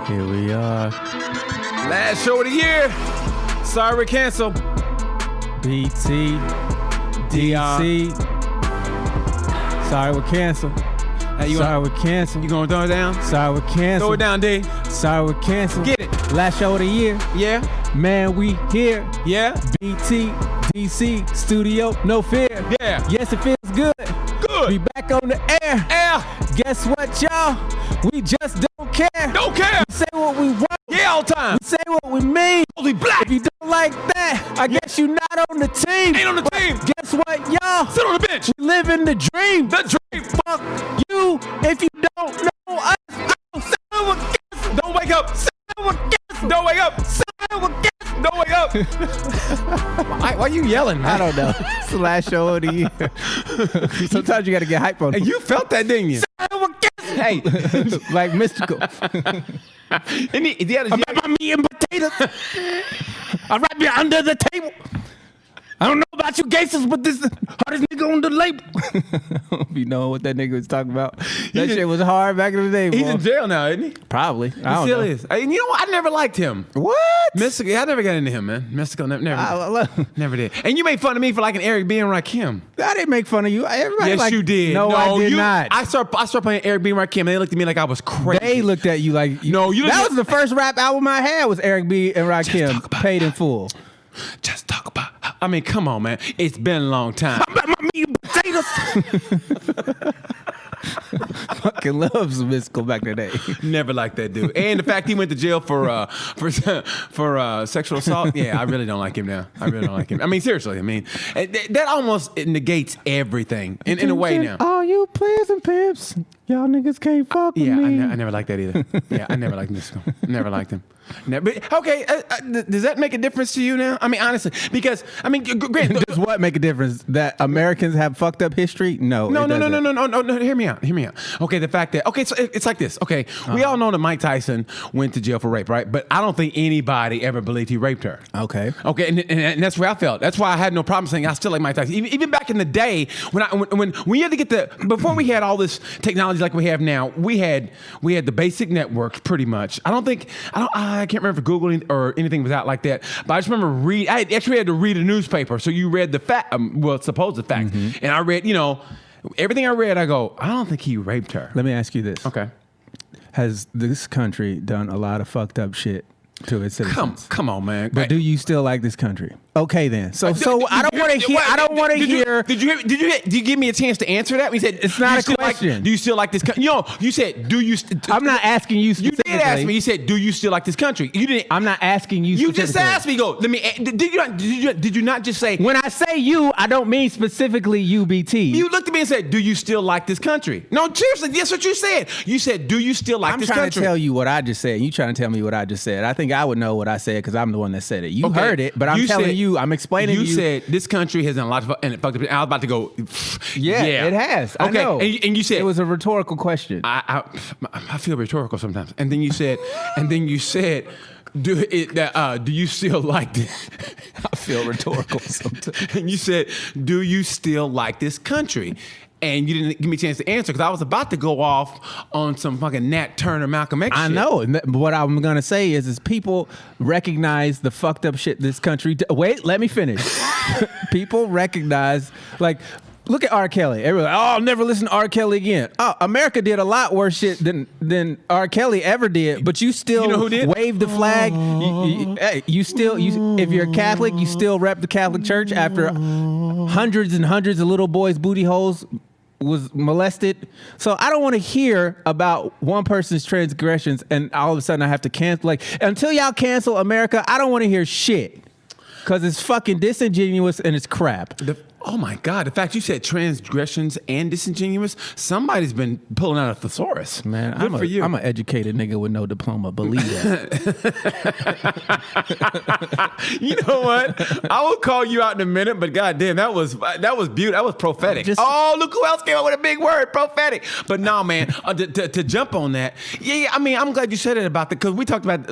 Here we are. Last show of the year. Sorry we're canceled. BT. DC. Sorry we're canceled. Hey, Sorry we're canceled. You gonna throw it down? Sorry we're canceled. Throw it down, D. Sorry we're canceled. Get it. Last show of the year. Yeah. Man, we here. Yeah. BT. DC. Studio. No fear. Yeah. Yes, it feels good. Good. Be back on the air. Air. Guess what, y'all? We just don't care. Don't care. We say what we want. Yeah, all the time. We say what we mean. Holy black. If you don't like that, I guess you're not on the team. Ain't on the team. Guess what, y'all? Sit on the bench. We live in the dream. The dream. Fuck you if you don't know us. Don't wake up. Don't wake up. Don't wake up. Why are you yelling, man? I don't know. It's the last show of the year. Sometimes you got to get hype on And it. you felt that, didn't you? Hey. Like mystical. I'm at my meat and potatoes. I'm right there under the table. I don't know about you gangsters, but this is the hardest nigga on the label. You know what that nigga was talking about? That shit was hard back in the day, boy. He's in jail now, isn't he? Probably. He still is. And you know what? I never liked him. What? Mystical. I never got into him, man. Mystical never did. And you made fun of me for liking Eric B. and Rakim. I didn't make fun of you. Everybody Yes, you did. No, I did not. I started playing Eric B. and Rakim, and they looked at me like I was crazy. They looked at you like... No, you That didn't. was the first rap album I had was Eric B. and Rakim, Paid in Full. Just talk about... I mean, come on, man. It's been a long time. I'm at my meat and potatoes. Fucking loves Mystical back in the day. Never liked that dude. And the fact he went to jail for sexual assault, yeah, I really don't like him now. I really don't like him. I mean, seriously, I mean, that almost negates everything in a way now. All you players and pimps, y'all niggas can't fuck with Yeah, me. I never liked that either. Yeah, I never liked Mystical. Never liked him. Never, but, okay, does that make a difference to you now? I mean, honestly, because, I mean, great. Does what make a difference? That Americans have fucked up history? No. No. Hear me out. Okay, the fact that, okay, so it's like this. Okay, we all know that Mike Tyson went to jail for rape, right? But I don't think anybody ever believed he raped her. Okay, and that's where I felt. That's why I had no problem saying I still like Mike Tyson. Even back in the day when you had to get before we had all this technology like we have now, we had the basic networks pretty much. I can't remember if Google or anything was out like that, but I just remember I actually had to read a newspaper. So you read the fact, supposed facts, and I read, everything I read. I go, I don't think he raped her. let me ask you this. Okay. Has this country done a lot of fucked up shit to its citizens? Come on, man. But do you still like this country? Okay, then. So I don't want to hear. I don't want to hear. Did you give me a chance to answer that? We said It's not a question. Do you still like this country? You said, do you? I'm not asking you You specifically. did ask me. You said, do you still like this country? You didn't. I'm not asking you. You just specifically. asked me. Go. Let me. Did you not just say? When I say you, I don't mean specifically UBT. You looked at me and said, do you still like this country? No, seriously, that's what you said. You said, do you still like this country? I'm trying to tell you what I just said. You trying to tell me what I just said. I think I would know what I said because I'm the one that said it. You heard it, but I'm telling you, I'm explaining to you. You said this country has done a lot of and it fucked up. I was about to go. Yeah, it has. Okay, I know. And you said it was a rhetorical question. I feel rhetorical sometimes. And then you said, do you still like this? I feel rhetorical sometimes. And you said, do you still like this country? And you didn't give me a chance to answer because I was about to go off on some fucking Nat Turner, Malcolm X shit. I know. And what I'm going to say is people recognize the fucked up shit this country... Wait, let me finish. People recognize... Look at R. Kelly. Everyone's like, I'll never listen to R. Kelly again. Oh, America did a lot worse shit than R. Kelly ever did, but you still wave the flag. If you're a Catholic, you still rep the Catholic Church after hundreds and hundreds of little boys' booty holes was molested. So I don't want to hear about one person's transgressions and all of a sudden I have to cancel. Until y'all cancel America, I don't want to hear shit because it's fucking disingenuous and it's crap. Oh my God! The fact you said transgressions and disingenuous, somebody's been pulling out a thesaurus. Man, Good for you. I'm an educated nigga with no diploma. Believe that. You know what? I will call you out in a minute, but goddamn, that was beautiful. That was prophetic. Look who else came up with a big word, prophetic. But no, man, to jump on that, yeah. I mean, I'm glad you said it about that because we talked about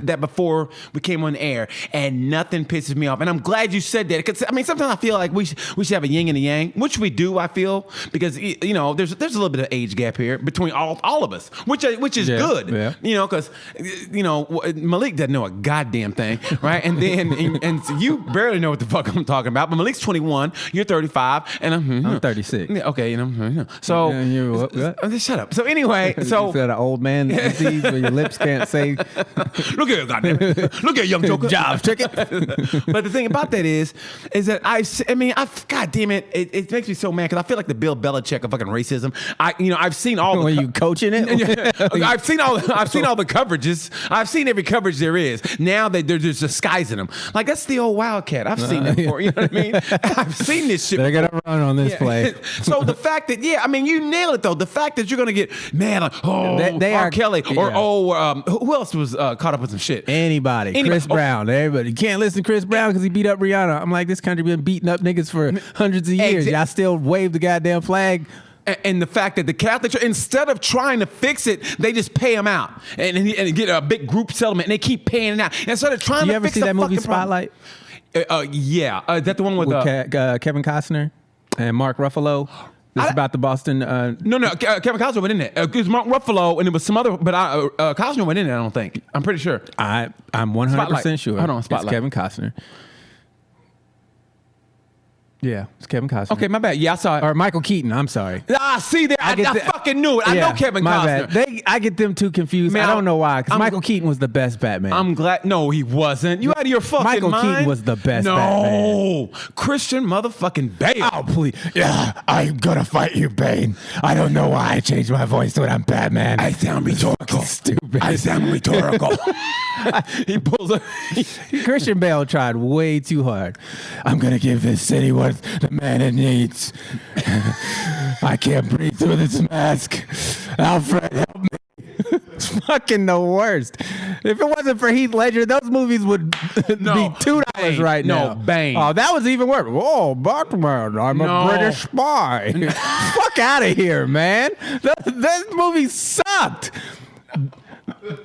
that before we came on the air, and nothing pisses me off. And I'm glad you said that because I mean, sometimes I feel like we we should have a yin and a yang, which we do, I feel, because you know there's a little bit of age gap here between all of us, which is good, you know, because you know Malik doesn't know a goddamn thing, right? And then and so you barely know what the fuck I'm talking about. But Malik's 21, you're 35, and I'm 36. Yeah, okay, you know, so what? Shut up. So anyway, so you got an old man disease where your lips can't say. Look here, goddamn it. Look here, young joker. Job ticket. But the thing about that is that I mean, God damn it, it makes me so mad because I feel like the Bill Belichick of fucking racism. I've seen all. When you coaching it, I've seen all the coverages. I've seen every coverage there is. Now they're just disguising them. Like that's the old Wildcat. I've seen that before. You know what I mean? I've seen this shit. They're gonna run on this play. So the fact that I mean, you nail it though. The fact that you're gonna get mad like they R. Kelly or who else was caught up with some shit? Anybody. Chris Brown. Everybody. You can't listen to Chris Brown because he beat up Rihanna. I'm like, this country been beating up niggas for hundreds of years. Y'all still wave the goddamn flag. And the fact that the Catholic Church, instead of trying to fix it, they just pay him out and get a big group settlement, and they keep paying it out. Instead of trying to fix the fucking problem. You ever see that movie Spotlight? Yeah. Is that the one with Kevin Costner and Mark Ruffalo? It's about the Boston. No, Kevin Costner went in it. It was Mark Ruffalo, and it was some other, but Costner went in it. I don't think. I'm pretty sure. I'm 100% sure. Hold on, Spotlight. It's Kevin Costner. Yeah, it's Kevin Costner. Okay, my bad. Yeah, I saw it. Or Michael Keaton. I'm sorry. See there. I fucking knew it. I know Kevin Costner. Bad. I get them too confused. Man, I don't know why. Because Michael Keaton was the best Batman. I'm glad. No, he wasn't. You out of your fucking Michael mind? Keaton was the best Batman. No, Christian motherfucking Bale. Oh, please. Yeah, I'm gonna fight you, Bane. I don't know why I changed my voice when I'm Batman. I sound rhetorical. Stupid. I sound rhetorical. He pulls a... Christian Bale tried way too hard. I'm gonna give this city what the man it needs. I can't breathe through this mask. Alfred, help me. It's fucking the worst. If it wasn't for Heath Ledger, those movies would be $2 right now. No, Bane. Oh, that was even worse. Oh, Batman, I'm a British spy. Fuck out of here, man. That movie sucked.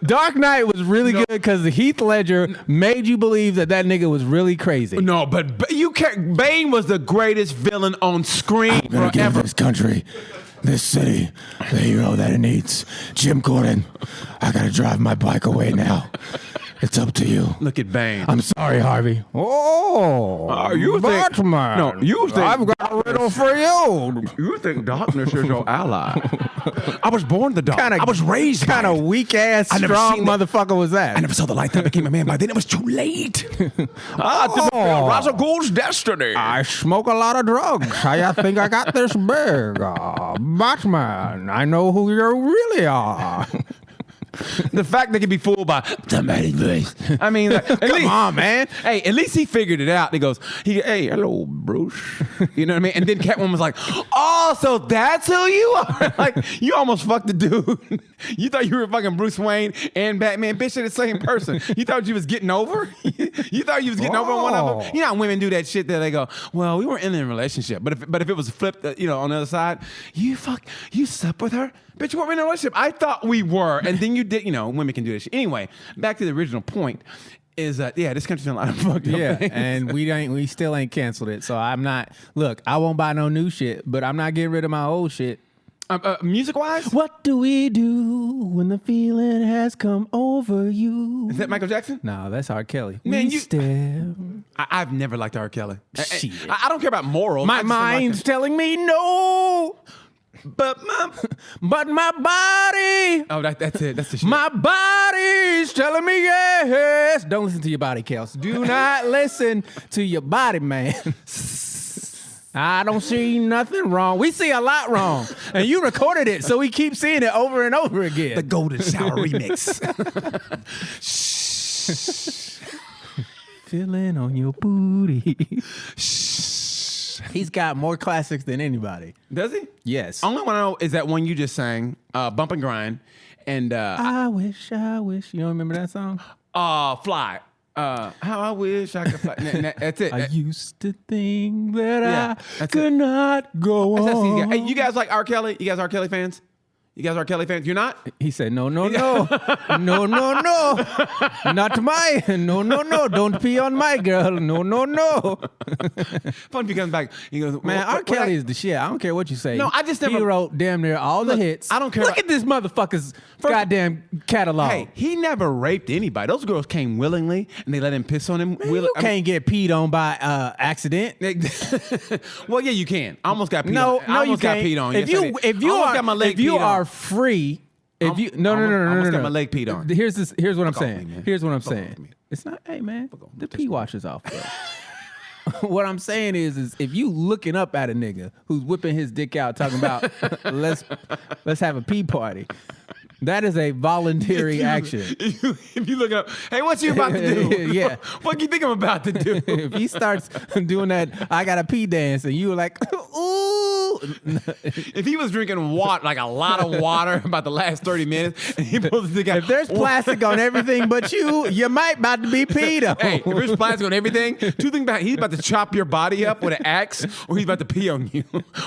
Dark Knight was really good because Heath Ledger made you believe that nigga was really crazy. No, but you can't. Bane was the greatest villain on screen I'm gonna give this country, this city, the hero that it needs. Jim Gordon, I gotta drive my bike away now. It's up to you. Look at Bane. I'm sorry, Harvey. Oh, you Batman. No, you think I've got a riddle for you. You think darkness is your ally? I was born the dark. I was raised. Kind of weak ass, strong motherfucker was that? I never saw the light that became a man. By then it was too late. Ra's al Ghul's destiny. I smoke a lot of drugs. I think I got this big. Batman, I know who you really are. The fact they can be fooled by somebody voice. I mean, like, come on, man. Hey, at least he figured it out. He goes, hey, hello, Bruce. You know what I mean? And then Catwoman was like, oh, so that's who you are? Like, you almost fucked the dude. You thought you were fucking Bruce Wayne and Batman. Bitch, they're the same person. You thought you was getting over? You thought you was getting over one of them? You know how women do that shit that they go, well, we weren't in a relationship. But if it was flipped, on the other side, you slept with her? Bitch, you weren't in a relationship. I thought we were. And then you did, women can do this shit. Anyway, back to the original point is that, this country's done a lot of fucked up things. And we still ain't canceled it. So I'm not, look, I won't buy no new shit, but I'm not getting rid of my old shit. Music-wise? What do we do when the feeling has come over you? Is that Michael Jackson? No, that's R. Kelly. Man, I've never liked R. Kelly. I don't care about morals. My mind's telling me no. But my body. Oh, that's it. That's the shit. My body's telling me yes. Don't listen to your body, Kels. Do not listen to your body, man. I don't see nothing wrong. We see a lot wrong. And you recorded it, so we keep seeing it over and over again. The Golden Shower remix. Feeling on your booty. He's got more classics than anybody. Does he? Yes. Only one I know is that one you just sang, Bump and Grind. And I wish. You don't remember that song? Fly. How I wish I could fly. That's it. I used to think that I could not go on. Hey, you guys like R. Kelly? You guys R. Kelly fans? You guys are R. Kelly fans? You're not? He said, no, no, no. No, no, no. Not my. No, no, no. Don't pee on my girl. No, no, no. Fun if he comes back. He goes, Man, R. Kelly is the shit. I don't care what you say. No, I just never. He wrote damn near all the hits. I don't care. Look at this motherfucker's goddamn catalog. Hey, he never raped anybody. Those girls came willingly, and they let him piss on him. Man, you can't get peed on by accident. Well, yeah, you can. I almost got peed on. No, I almost you got can't. peed on. If Yes, you if you are free, if you no, I almost got my leg peed on. Here's what I'm Fuck off saying. me, man. Here's what I'm Fuck off saying. me. It's not. Hey man, the pee wash is off. Bro. What I'm saying is if you looking up at a nigga who's whipping his dick out talking about let's have a pee party. That is a voluntary action. If you look up, hey, what you about to do? Yeah. What do you think I'm about to do? If he starts doing that, I got a pee dance, and you were like, ooh. If he was drinking water, like a lot of water about the last 30 minutes, and he pulls his dick out. If there's plastic on everything but you might about to be peed on. Hey, if there's plastic on everything, two things about he's about to chop your body up with an axe, or he's about to pee on you.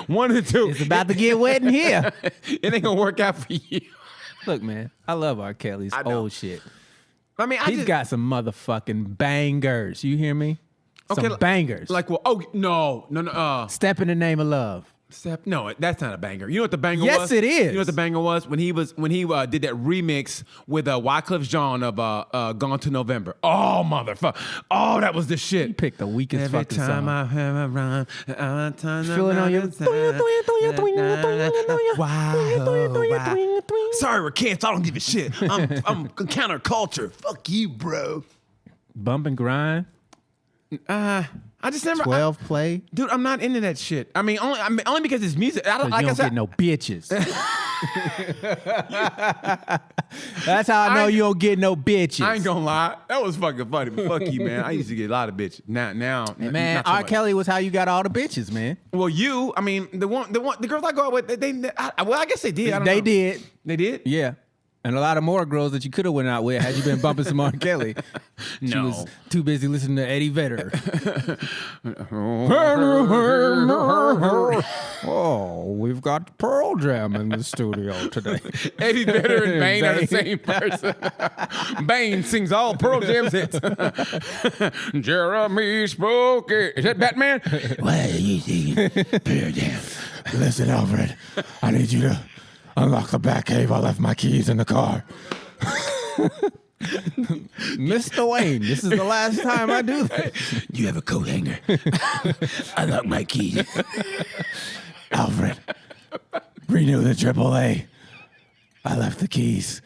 One of the two. It's about to get wet in here. It ain't gonna work out for you. Look, man, I love R. Kelly's old shit. I mean, He's got some motherfucking bangers. You hear me? Some bangers. Like, well, oh no. Step in the Name of Love. No, that's not a banger. You know what the banger was? Yes, it is. You know what the banger was? When he did that remix with Wyclef Jean of Gone to November. Oh, motherfucker. Oh, that was the shit. He picked the weakest Every fucking time song. I have a rhyme, I turn Feel it on your... Wow. Sorry, we're kids. I don't give a shit. I'm counterculture. Fuck you, bro. Bump and grind. I just never 12 play. Dude, I'm not into that shit. I mean, only because it's music. I don't You don't get no bitches. That's how I know you don't get no bitches. I ain't gonna lie, that was fucking funny. But fuck you, man. I used to get a lot of bitches. Now, man, not so R. much. Kelly was how you got all the bitches, man. Well, I mean, the girls I go out with, I guess they did. I don't know. Did. They did. Yeah. And a lot of more girls that you could have went out with had you been bumping some R. Kelly. She No. was too busy listening to Eddie Vedder. Oh, we've got Pearl Jam in the studio today. Eddie Vedder and Bane are the same person. Bane sings all Pearl Jam's hits. Jeremy Spooky. Is that Batman? What are you singing? Pearl Jam. Listen, Alfred, I need you to unlock the back cave. I left my keys in the car. Mr. Wayne, this is the last time I do that. You have a coat hanger. I lock my keys. Alfred, renew the AAA. I left the keys.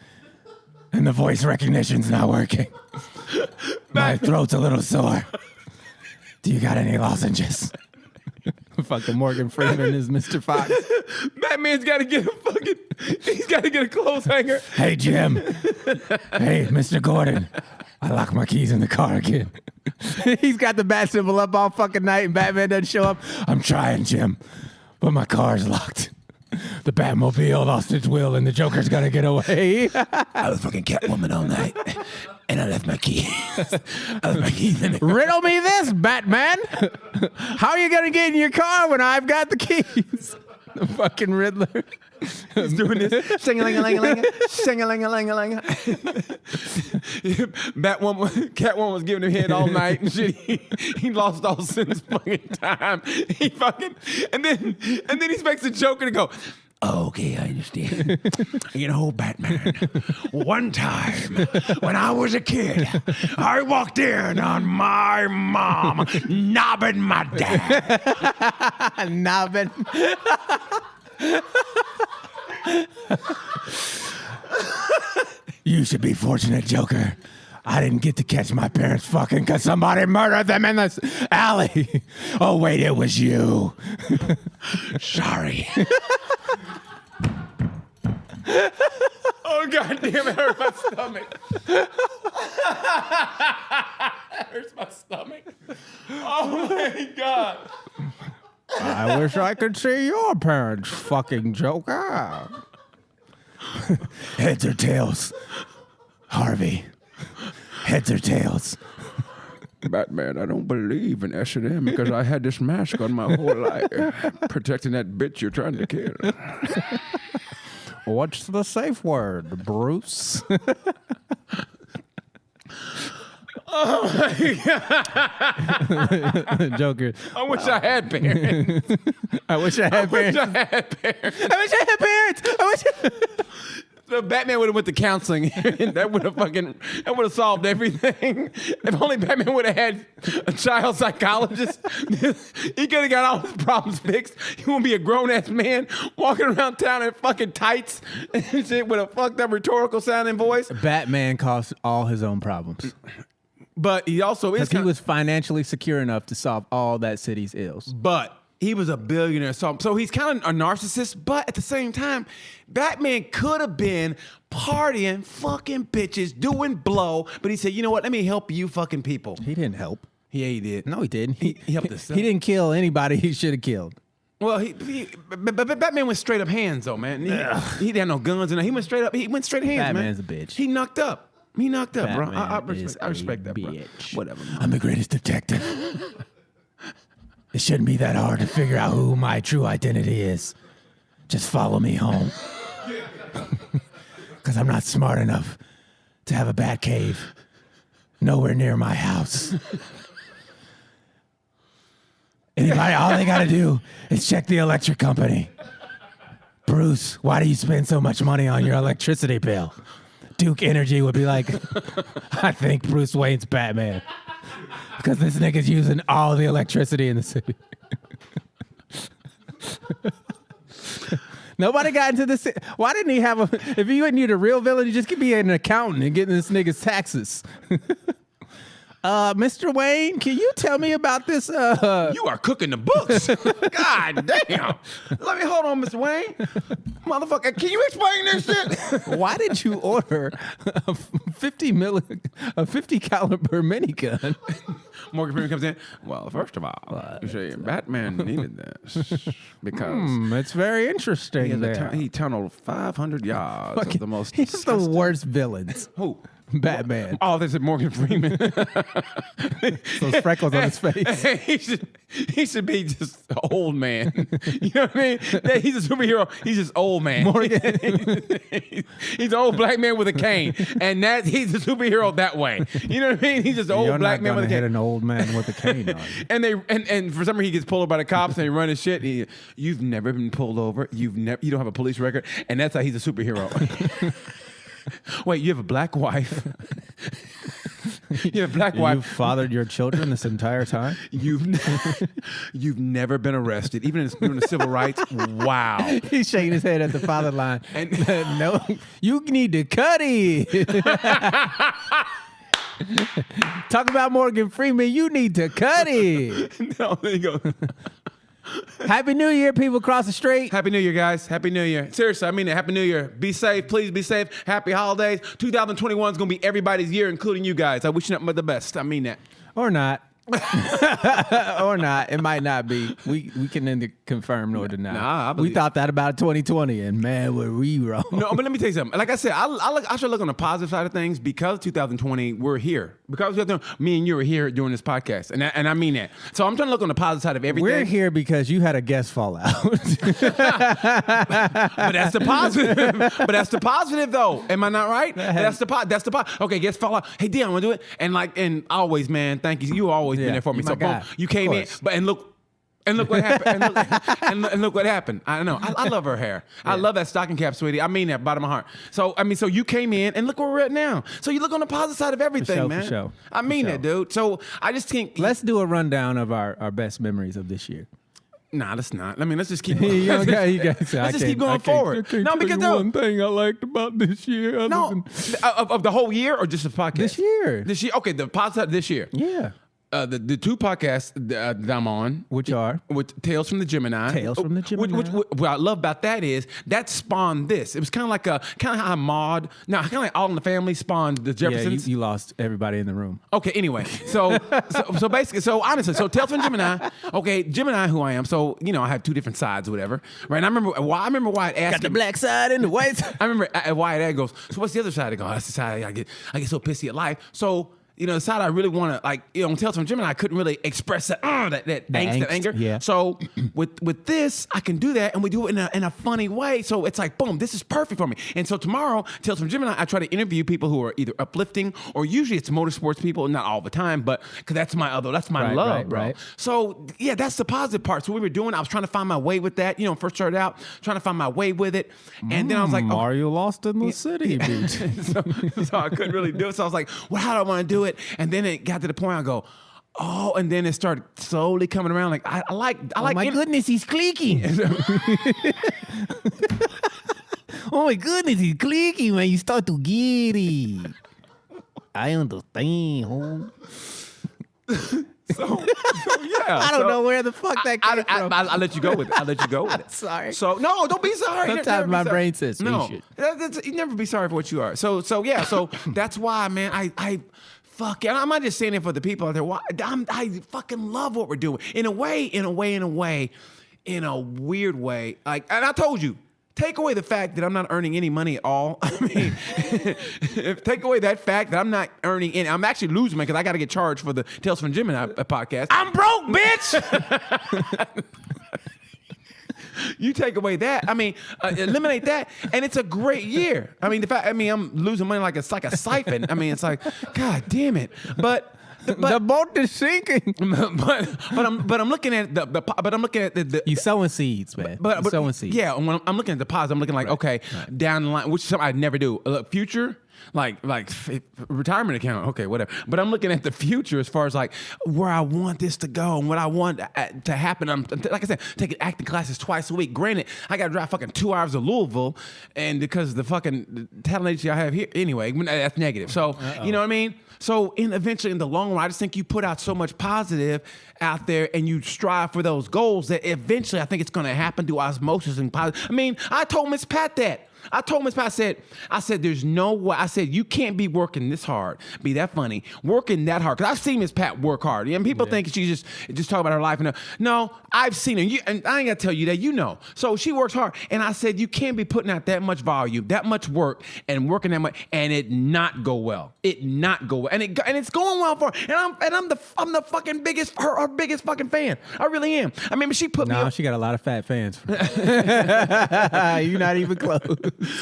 And the voice recognition's not working. My throat's a little sore. Do you got any lozenges? Fucking Morgan Freeman is Mr. Fox. Batman's got to get he's got to get a clothes hanger. Hey, Jim. Hey, Mr. Gordon. I locked my keys in the car again. He's got the bat symbol up all fucking night and Batman doesn't show up. I'm trying, Jim, but my car's locked. The Batmobile lost its will and the Joker's got to get away. I was fucking Catwoman all night and I left my keys. In the car. Riddle me this, Batman. How are you going to get in your car when I've got the keys? The fucking Riddler. He's doing this. Sing-a-ling-a-ling-a-ling. Sing-a-ling-a-ling-a-ling. Catwoman was giving him head all night and shit. He lost all sense fucking time. He fucking and then he expects the Joker to go, oh, okay, I understand. You know, Batman, one time when I was a kid, I walked in on my mom knobbing my dad. Nobbin. You should be fortunate, Joker. I didn't get to catch my parents fucking because somebody murdered them in this alley. Oh, wait, it was you. Sorry. Oh, God damn it, hurt my stomach. Hurts my stomach. Oh, my God. I wish I could see your parents fucking, Joker. Heads or tails? Harvey. Heads or tails? Batman, I don't believe in S&M because I had this mask on my whole life, protecting that bitch you're trying to kill. What's the safe word, Bruce? Oh my God. Joker. I wish I had parents. I wish I had parents. I had parents. I wish I had parents. So Batman would have went to counseling. That would have solved everything. If only Batman would have had a child psychologist, he could have got all his problems fixed. He won't be a grown ass man walking around town in fucking tights and shit with a fucked up rhetorical sounding voice. Batman caused all his own problems. But he also is. Because he was financially secure enough to solve all that city's ills. But he was a billionaire. So he's kind of a narcissist, but at the same time, Batman could have been partying, fucking bitches, doing blow. But he said, you know what? Let me help you fucking people. He didn't help. Yeah, he did. No, he didn't. He helped himself. He didn't kill anybody he should have killed. Well, but Batman went straight up hands, though, man. He didn't have no guns, and he went straight up. He went straight hands, Batman's man. a bitch. He knocked up. He knocked up, bro. Batman I respect that, bro. bitch. Whatever. I'm the greatest detective. It shouldn't be that hard to figure out who my true identity is. Just follow me home. Because I'm not smart enough to have a bat cave nowhere near my house. Anybody, all they got to do is check the electric company. Bruce, why do you spend so much money on your electricity bill? Duke Energy would be like, I think Bruce Wayne's Batman. Because this nigga's using all the electricity in the city. Nobody got into this. Why didn't he have a... If you need a real villain, you just could be an accountant and getting this nigga's taxes. Mr. Wayne, can you tell me about this? You are cooking the books. God damn. Let me hold on, Mr. Wayne. Motherfucker, can you explain this shit? Why did you order a 50 caliber minigun? Morgan Freeman comes in. Well, first of all, you see, Batman needed this because it's very interesting. He tunneled 500 yards of the most. He's the worst villains. Who? Batman. Oh, there's a Morgan Freeman. Those freckles on his face. He should be just an old man. You know what I mean? He's a superhero. He's just old man. Morgan. He's an old black man with a cane, and he's a superhero that way. You know what I mean? He's just an old black man with a cane. Hit an old man with a cane on. And for some reason he gets pulled over by the cops and he run his shit. You've never been pulled over. You don't have a police record, and that's how he's a superhero. Wait, you have a black wife? You have a black wife. You've fathered your children this entire time? You've never been arrested, even during the civil rights. Wow. He's shaking his head at the father line. And no, you need to cut it. Talk about Morgan Freeman. You need to cut it. No, there you go. Happy New Year, people across the street. Happy New Year, guys. Happy New Year. Seriously, I mean it. Happy New Year. Be safe. Please be safe. Happy holidays. 2021 is going to be everybody's year, including you guys. I wish you nothing but the best. I mean that. Or not. Or not. It might not be. We can neither confirm nor deny. Nah, I believe we thought that about 2020, and man, were we wrong. No, but let me tell you something. Like I said, I should look on the positive side of things because 2020, we're here. Because me and you were here doing this podcast, and I mean that. So I'm trying to look on the positive side of everything. We're here because you had a guest fall out. But that's the positive. But that's the positive, though. Am I not right? That's the positive. Okay, guest fall out. Hey, Deon, want to do it? And always, man, thank you. You always been there for me. So you came in, and look what happened. And look what happened. I don't know. I love her hair. Yeah. I love that stocking cap, sweetie. I mean that, bottom of my heart. So so you came in, and look where we're at now. So you look on the positive side of everything, man. For sure. I mean that, dude. So I just think let's do a rundown of our best memories of this year. Nah, let's not. I mean, let's just keep going. Let's just keep going forward. No, because one thing I liked about this year. Of the whole year or just the podcast? This year. Okay, the podcast this year. Yeah. The two podcasts that I'm on, which are with Tales from the Gemini. What I love about that is that spawned this. It was kind of how Maude, kind of like All in the Family spawned the Jeffersons. Yeah, you lost everybody in the room. Okay, anyway, so basically, honestly, Tales from Gemini. Okay, Gemini, who I am. So I have two different sides, or whatever. Right? And I remember Wyatt asked. Got the black side and the white side. I remember Wyatt goes. So what's the other side? I go. Oh, that's the side I get so pissy at life. So. the side I really want to, like, on Tales from Gemini, I couldn't really express that angst, that anger. Yeah. So with this, I can do that, and we do it in a funny way. So it's like, boom, this is perfect for me. And so tomorrow, Tales from Gemini, I try to interview people who are either uplifting, or usually it's motorsports people, not all the time, but because that's my love, bro. Right. So yeah, that's the positive part. So we were doing, I was trying to find my way with that. First started out trying to find my way with it, and then I was like, Mario lost in the city, beach. so I couldn't really do it. So I was like, well, how do I want to do it? And then it got to the point I go, oh, and then it started slowly coming around. Like I like. Oh my goodness, he's clicking. Oh my goodness, he's clicking when you start to get it. I understand, home. So yeah, I don't know where the fuck that came from. I'll let you go with it. Sorry. So no, don't be sorry. Sometimes my brain says no. shit. You never be sorry for what you are. So yeah. So that's why, man. I fuck. I'm not just saying it for the people out there. I fucking love what we're doing. In a weird way. Like, and I told you. Take away the fact that I'm not earning any money at all. I mean, take away that fact that I'm not earning any. I'm actually losing money because I got to get charged for the Tales from Gemini podcast. I'm broke, bitch. You take away that. I mean, eliminate that, and it's a great year. I mean, I'm losing money like it's like a siphon. I mean, it's like, God damn it. But the boat is sinking. But I'm looking at the you sowing seeds, man. But sowing seeds. Yeah, when I'm looking at the positive, I'm looking like, okay, down the line, which is something I'd never do. Future, like retirement account, okay, whatever. But I'm looking at the future as far as like where I want this to go and what I want to happen. I'm, like I said, taking acting classes twice a week. Granted, I got to drive fucking 2 hours to Louisville, and because of the fucking talent agency I have here, anyway, that's negative. So you know what I mean. So eventually in the long run, I just think you put out so much positive out there and you strive for those goals that eventually I think it's going to happen through osmosis and positive. I mean, I told Miss Pat that. I said, there's no way. I said, you can't be working this hard, be that funny, working that hard. Because I've seen Miss Pat work hard. And people think she's just talking about her life. No, I've seen her. And I ain't got to tell you that, So she works hard. And I said, you can't be putting out that much volume, that much work, and working that much, and it not go well. And it's going well for her. And I'm the fucking biggest, her biggest fucking fan. I really am. I mean, she put me on. She got a lot of fat fans. You're not even close.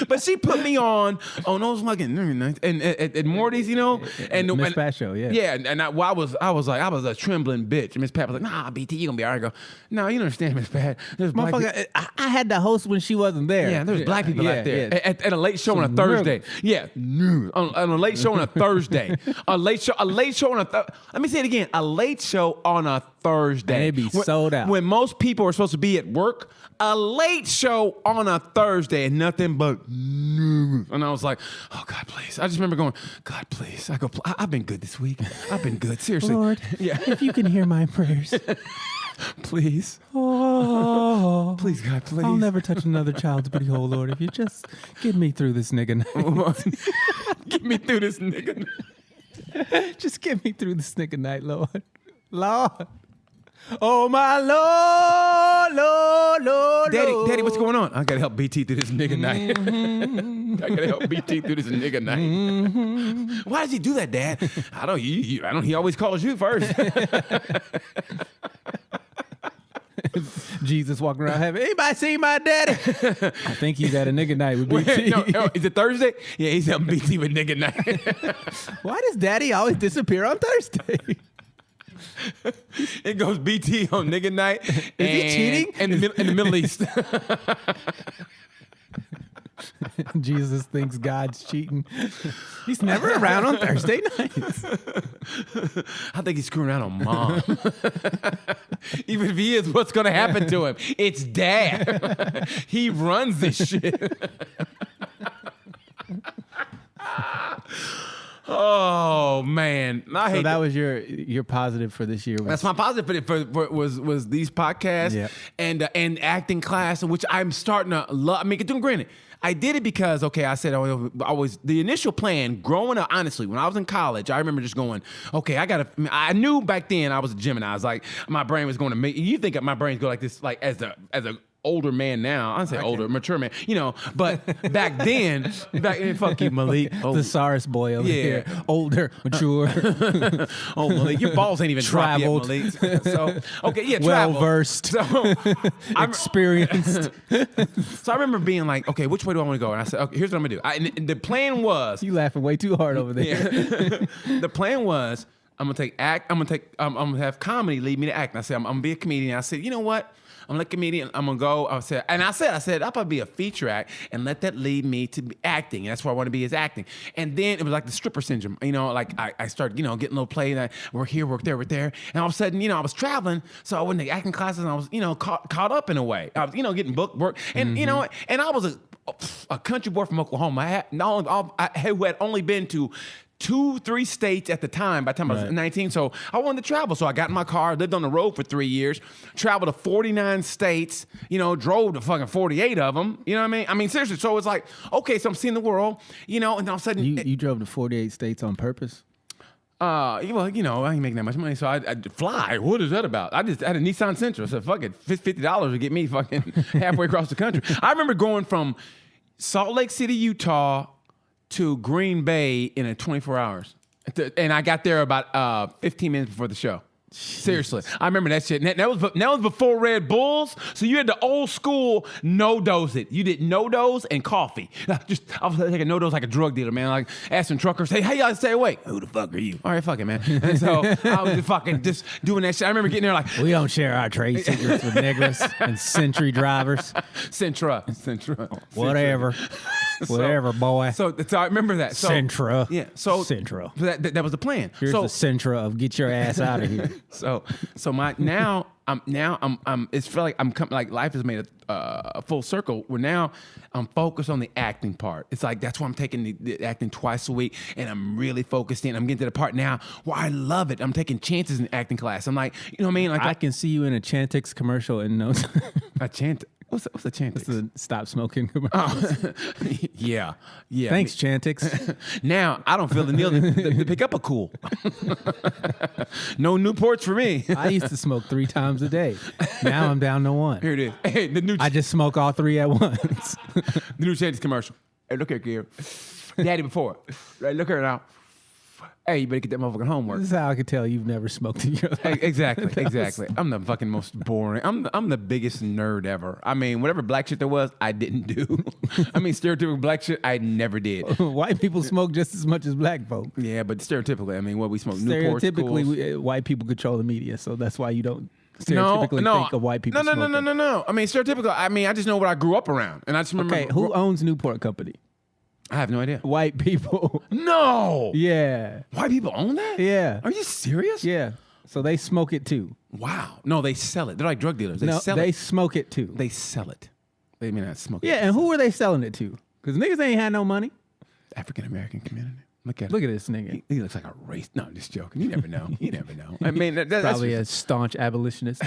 But she put me on those fucking and Morty's, and Miss Pat show, yeah. Yeah, and I was a trembling bitch. And Miss Pat was like, nah, BT, you gonna be all right. I go, no, you don't understand, Miss Pat. There's black people. I had the host when she wasn't there. Yeah, there's black people out there at a late show on a Thursday. Yeah, on a late show on a Thursday. A late show on a let me say it again. A late show on a Thursday. And it'd be sold out. When most people are supposed to be at work, a late show on a Thursday and nothing but news. And I was like, oh, God, please. I just remember going, God, please. I go, I've been good this week. I've been good. Seriously. Lord, if you can hear my prayers. Please. Oh. Please, God, please. I'll never touch another child's booty hole, Lord. If you just get me through this nigga night. Get me through this nigga night. Just get me through this nigga night, Lord. Lord. Oh, my Lord. Daddy, what's going on? I got to help BT through this nigga night. I got to help BT through this nigga night. Why does he do that, Dad? I don't. He always calls you first. Jesus walking around heaven. Anybody see my daddy? I think he's at a nigga night with BT. No, is it Thursday? Yeah, he's at BT with nigga night. Why does Daddy always disappear on Thursday? It goes BT on nigga night. Is he cheating? In the Middle East. Jesus thinks God's cheating. He's never around on Thursday nights. I think he's screwing around on Mom. Even if he is, what's going to happen to him? It's Dad. He runs this shit. Oh man! So that was your positive for this year. That's my positive for was these podcasts and acting class, which I'm starting to love. I mean, granted, I did it because I said I was the initial plan growing up. Honestly, when I was in college, I remember just going, okay, I knew back then I was a Gemini. I was like, my brain was going to make. You think my brain's go like this, like as a older man now. I don't say older, mature man. But back then, fuck you, Malik. Thesaurus boy over here. Older, mature. Oh, Malik, your balls ain't even Traveled. dropped yet, Malik. So, okay, yeah, Well traveled. versed. So, Experienced. so I remember being like, okay, which way do I want to go? And I said, okay, here's what I'm gonna do. And the plan was, You laughing way too hard over there. the plan was, I'm gonna have comedy lead me to act. And I said, I'm gonna be a comedian. I said, you know what? I'm like a comedian. I'm gonna go. I said, I'll probably be a feature act and let that lead me to acting. And that's what I want to be is acting. And then it was like the stripper syndrome. Like I started, getting a little play that work here, work there. And all of a sudden, I was traveling, so I went to acting classes and I was, caught up in a way. I was, getting booked work, and and I was a country boy from Oklahoma. Who had only been to 2-3 states at the time by the time I was 19. So I wanted to travel. So I got in my car, lived on the road for 3 years, traveled to 49 states, drove to fucking 48 of them. You know what I mean? I mean, seriously. So it's like, okay, so I'm seeing the world, and all of a sudden. You drove to 48 states on purpose? I ain't making that much money, so I'd fly. What is that about? I had a Nissan Sentra. So fuck it, $50 would get me fucking halfway across the country. I remember going from Salt Lake City, Utah, to Green Bay in 24 hours. And I got there about 15 minutes before the show. Seriously. I remember that shit. That was before Red Bulls. So you had the old school no-dose it. You did no-dose and coffee. I was taking no-dose like a drug dealer, man. Like asking truckers, hey, how y'all stay awake? Who the fuck are you? All right, fuck it, man. And so I was just doing that shit. I remember getting there like, we don't share our trade secrets with niggas and Century drivers. Sentra. Whatever. Whatever, boy. So I remember that. Centra. Yeah. So Centra. That was the plan. Here's the Centra of get your ass out of here. So it's feel like I'm coming, like life has made a full circle where now I'm focused on the acting part. It's like that's why I'm taking the acting twice a week, and I'm really focused in. I'm getting to the part now where I love it. I'm taking chances in acting class. I'm like, you know what I mean? Like I can see you in a Chantix commercial in no time. a Chantix. What's a Chantix? It's a stop smoking commercial. Yeah. Thanks, Chantix. Now I don't feel the need to pick up a cool. No Newports for me. I used to smoke 3 times a day. Now I'm down to 1. Here it is. Hey, the new. I just smoke all 3 at once. The new Chantix commercial. Hey, look here, Daddy before. Right, look here now. Hey, you better get that motherfucking homework. This is how I could tell you've never smoked in your life. Exactly. I'm the fucking most boring. I'm the biggest nerd ever. I mean, whatever black shit there was, I didn't do. I mean, stereotypical black shit, I never did. White people smoke just as much as black folk. Yeah, but stereotypically, I mean, what we smoke, Newports, stereotypically, white people control the media, so that's why you don't stereotypically think of white people smoking. No. I mean, stereotypical. I mean, I just know what I grew up around, and I just remember. Okay, who owns Newport Company? I have no idea. White people. No. Yeah. White people own that? Yeah. Are you serious? Yeah. So they smoke it too. Wow. No, they sell it. They're like drug dealers. They smoke it too. They sell it. They may not smoke it. Yeah, and who are they selling it to? Because niggas ain't had no money. African American community. Look at this nigga. He looks like a race. No, I'm just joking. You never know. I mean, that's probably a staunch abolitionist.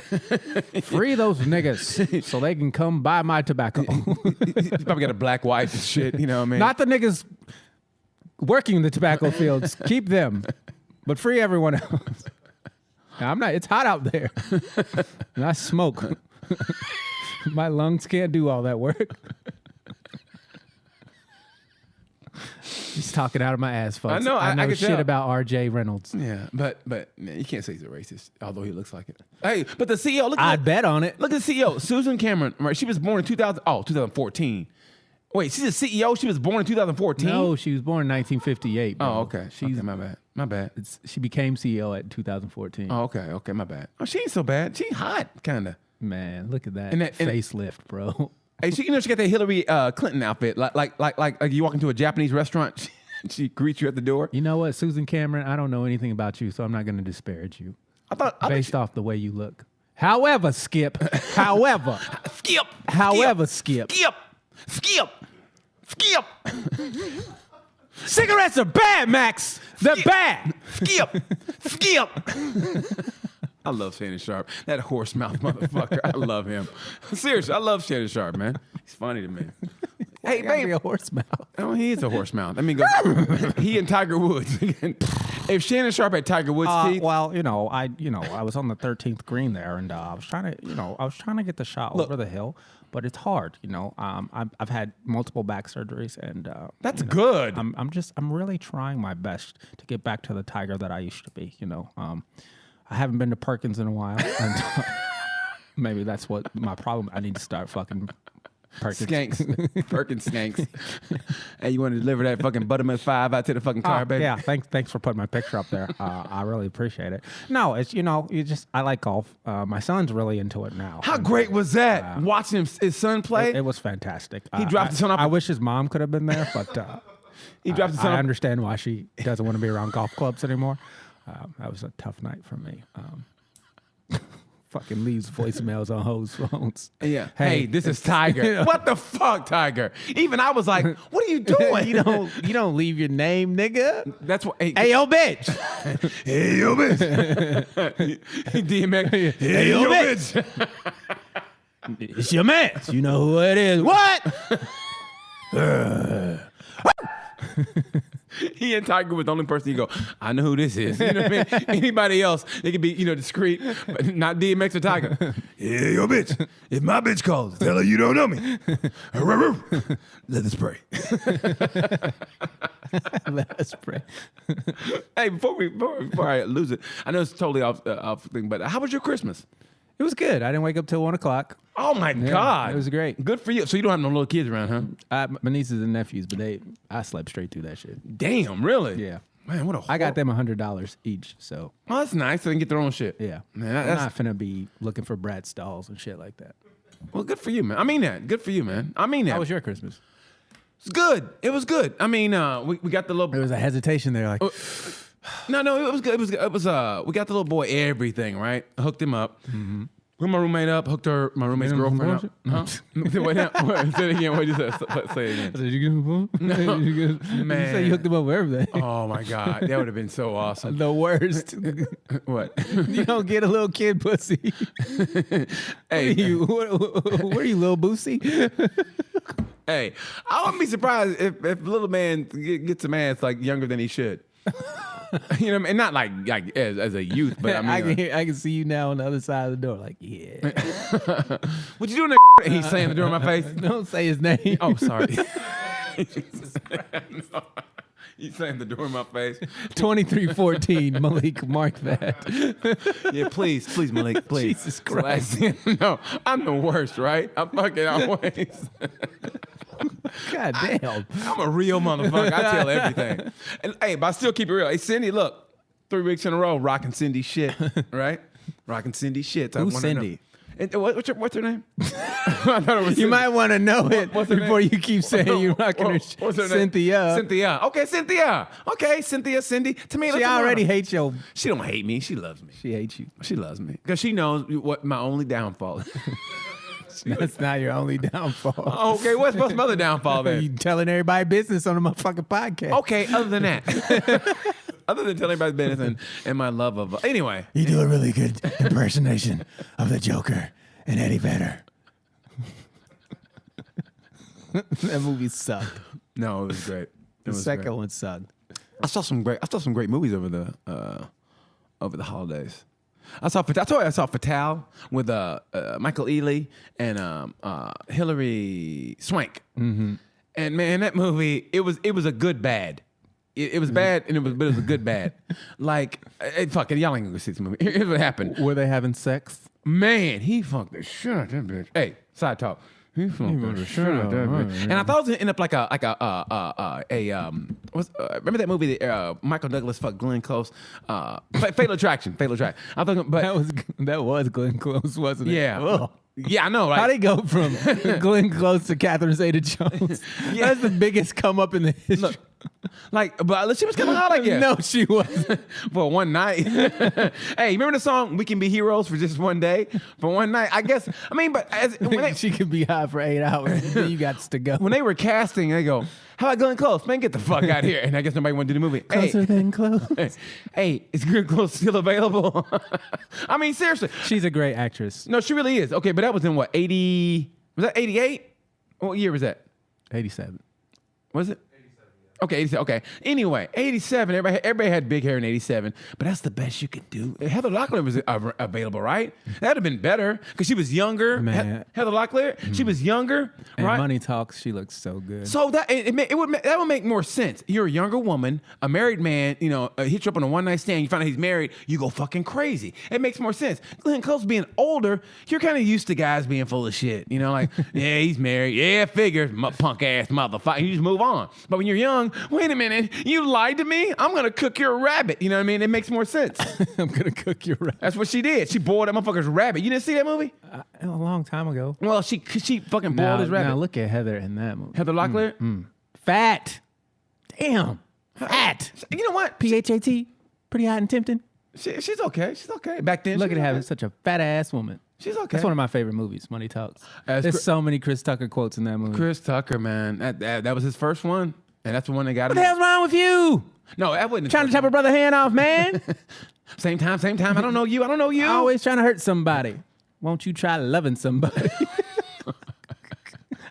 Free those niggas so they can come buy my tobacco. He's probably got a black wife and shit. You know what I mean? Not the niggas working the tobacco fields. Keep them, but free everyone else. Now, I'm not. It's hot out there, and I smoke. My lungs can't do all that work. He's talking out of my ass, folks. I know. I know can shit tell. about R.J. Reynolds. Yeah, but man, you can't say he's a racist, although he looks like it. Hey, but the CEO, look. I'd bet on it. Look at the CEO, Susan Cameron. Right, she was born in 2014. Wait, she's a CEO. She was born in 2014. No, she was born in 1958. Bro. Oh, okay. Okay, my bad. She became CEO at 2014. Oh, okay, my bad. Oh, she ain't so bad. She hot, kind of. Man, look at that facelift, bro. Hey, she got that Hillary Clinton outfit, like you walk into a Japanese restaurant, she greets you at the door. You know what, Susan Cameron? I don't know anything about you, so I'm not going to disparage you. Based off the way you look. However, Skip. Cigarettes are bad, Max. They're bad. Skip. I love Shannon Sharp. That horse mouth motherfucker. I love him. Seriously, I love Shannon Sharp, man. He's funny to me. Hey, baby. A horse mouth. Oh, he is a horse mouth. I mean, he and Tiger Woods. If Shannon Sharp had Tiger Woods teeth, well, I was on the 13th green there, and I was trying to get the shot over the hill, but it's hard. I've had multiple back surgeries, and that's good. I'm really trying my best to get back to the Tiger that I used to be. I haven't been to Perkins in a while, and maybe that's what my problem. I need to start fucking Perkins. Skanks. Perkins skanks. Hey, you want to deliver that fucking Buttermilk 5 out to the fucking car, baby? Yeah, thanks for putting my picture up there. I really appreciate it. No, it's I like golf. My son's really into it now. How great was that? Watching his son play? It was fantastic. He dropped his son off. I wish his mom could have been there, but he dropped his son I off. understand why she doesn't want to be around golf clubs anymore. That was a tough night for me. Fucking leaves voicemails on hoes' phones. Yeah. Hey, this is Tiger. What the fuck, Tiger? Even I was like, what are you doing? you don't leave your name, nigga. That's what. Hey, yo, bitch. Hey, yo, bitch. DMX. Hey, yo, bitch. It's your man. You know who it is. What? He and Tiger was the only person you go, I know who this is. You know what I mean? Anybody else, they could be, discreet, but not DMX or Tiger. Yeah, yo, bitch. If my bitch calls, tell her you don't know me. Let us pray. Let us pray. Hey, before I lose it, I know it's totally off thing, but how was your Christmas? It was good. I didn't wake up till 1:00. Oh my God. It was great. Good for you. So you don't have no little kids around, huh? My nieces and nephews, but I slept straight through that shit. Damn, really? Yeah. Man, what a I got them $100 each, so. Oh, that's nice. So they can get their own shit. Yeah. Man, I'm that's not finna be looking for Brad Stalls and shit like that. well, good for you, man. I mean that. Good for you, man. I mean that. How was your Christmas? It's good. It was good. I mean, we got the little. There was a hesitation there, like. No, it was good. It was we got the little boy everything, right? Hooked him up. Mm-hmm. Hooked my roommate up. Hooked my roommate's girlfriend up. Huh? Wait, say it again. What did you say? Say it again. Did you get him phone? No. You Man. say you hooked him up with everything. Oh my God, that would have been so awesome. The worst. What? You don't get a little kid pussy. Hey, What are you, little Boosie? hey, I wouldn't be surprised if little man gets some ass like younger than he should. You know what I mean? Not like as a youth, but I mean, I can see you now on the other side of the door, like, yeah. what you doing? That He's slammed the door in my face. Don't say his name. Oh, sorry. He slammed the door in my face. 2314, Malik, mark that. Yeah, please, Malik, please. Jesus Christ. No, I'm the worst, right? I'm fucking always. God damn. I'm a real motherfucker. I tell everything. And hey, but I still keep it real. Hey, Cindy, look, 3 weeks in a row, rocking Cindy shit, right? Rocking Cindy shit. Who's Cindy? And what's her name? I thought it was You Cindy. might want to know it What's her before name? you keep saying you're rocking her. What's her name? Cynthia. Cynthia. Okay, Cynthia. Okay, Cynthia, Cindy. To me, She already hates your. She don't hate me. She loves me. She hates you. She loves me because she knows what my only downfall is. That's not your only downfall. Okay, what's my other downfall You then? telling everybody business on the motherfucking podcast. Okay, other than that. Other than telling everybody business and my love of... Anyway. You do a really good impersonation of the Joker and Eddie Vedder. That movie sucked. No, it was great. The second one sucked. I saw some great movies over the holidays. I told you I saw Fatal with Michael Ealy and Hilary Swank. Mm-hmm. And man, that movie it was a good bad. It was bad, but it was a good bad. Like, fucking y'all ain't gonna see this movie. Here's what happened. Were they having sex? Man, he fucked the shit out of that bitch. Hey, side talk. He fucked the shit out of that bitch. And I thought it was gonna end up like remember that movie that Michael Douglas fucked Glenn Close? Fatal Attraction. I thought, but That was Glenn Close, wasn't it? yeah. Ugh. Yeah, I know, right? How'd he go from Glenn Close to Catherine Zeta-Jones? Yeah. That's the biggest come up in the history. Look, but she was kind of hot, I guess. No, she wasn't. For one night. Hey, remember the song "We Can Be Heroes" for just one day? For one night, I guess. I mean, but She could be high for 8 hours. Then you got to go. when they were casting, they go, "How about Glenn Close? Man, get the fuck out of here!" And I guess nobody wanted to do the movie. Closer than close. Hey, is Glenn Close still available? I mean, seriously. She's a great actress. No, she really is. Okay, but that was in what, 80? Was that 88? What year was that? 87. Was it? 87, Okay, 87. Okay. Anyway, 87. Everybody had big hair in 87, but that's the best you could do. Heather Locklear was available, right? That'd have been better because she was younger. Man. Heather Locklear, she was younger, And right? Money Talks, she looks so good. So that that would make more sense. You're a younger woman, a married man. You know, hit you up on a one night stand. You find out he's married. You go fucking crazy. It makes more sense. Glenn Close being older, you're kind of used to guys being full of shit. You know, like yeah, he's married. Yeah, figures, punk ass motherfucker. You just move on. But when you're young, wait a minute, you lied to me. I'm gonna cook your rabbit. You know what I mean? It makes more sense. I'm gonna cook your rabbit. That's what she did. She boiled that motherfucker's rabbit. You didn't see that movie? A long time ago. Well, she fucking boiled his rabbit. Now look at Heather in that movie. Heather Locklear. Fat. Damn. Fat. You know what? PHAT. Pretty hot and tempting. She's okay. She's okay. Back then, Look she at was having okay. such a fat ass woman. She's okay. That's one of my favorite movies, Money Talks. As There's Chris- so many Chris Tucker quotes in that movie. Chris Tucker, man, that was his first one, and that's the one that got What him. the hell's wrong with you? No, that wasn't. Trying to chop a brother hand off, man. Same time. I don't know you. Always trying to hurt somebody. Won't you try loving somebody?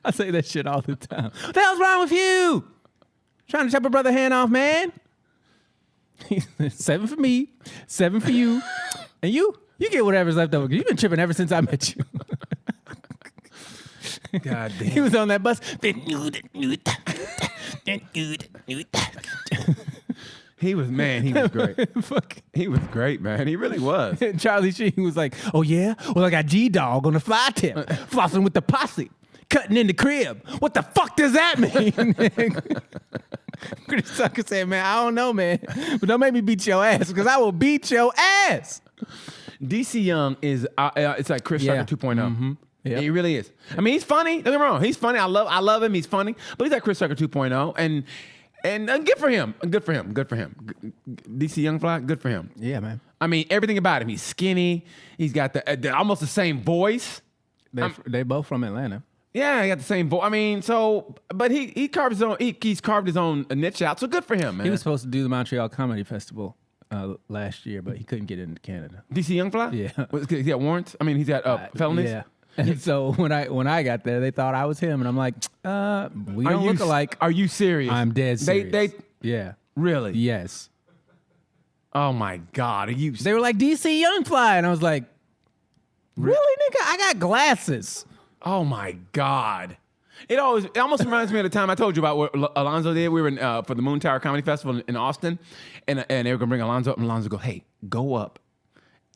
I say that shit all the time. What the hell's wrong with you? Trying to chop a brother hand off, man. 7 for me, 7 for you, and you get whatever's left over. You've been tripping ever since I met you. God He damn. was on that bus. He was great. Fuck. He was great, man. He really was. And Charlie Sheen was like, "Oh yeah, well I got G-Dog on the fly tip, flossing with the posse, cutting in the crib. What the fuck does that mean?" Chris Tucker said, "Man, I don't know, man, but don't make me beat your ass because I will beat your ass." DC Young is it's like Chris Yeah. Tucker 2.0. Mm-hmm. Yep. He really is. I mean, he's funny. Don't get me wrong. He's funny. I love him. He's funny. But he's like Chris Tucker 2.0, and good for him. Good for him. DC Young Fly. Good for him. Yeah, man. I mean, everything about him. He's skinny. He's got the almost the same voice. They both from Atlanta. Yeah, he got the same voice. I mean, but he carved his own. He's carved his own niche out. So good for him, man. He was supposed to do the Montreal Comedy Festival last year, but he couldn't get into Canada. DC Young Fly. Yeah. He got warrants. I mean, he's got felonies. Yeah. And so when I got there, they thought I was him, and I'm like, we don't look alike. Are you serious? I'm dead serious. Yeah. Really? Yes. Oh my God. Are you? They were like DC Young Fly, and I was like, really, nigga? I got glasses. Oh my God. It almost reminds me of the time I told you about what Alonzo did. We were in, for the Moon Tower Comedy Festival in Austin, and they were gonna bring Alonzo up, and Alonzo go, "Hey, go up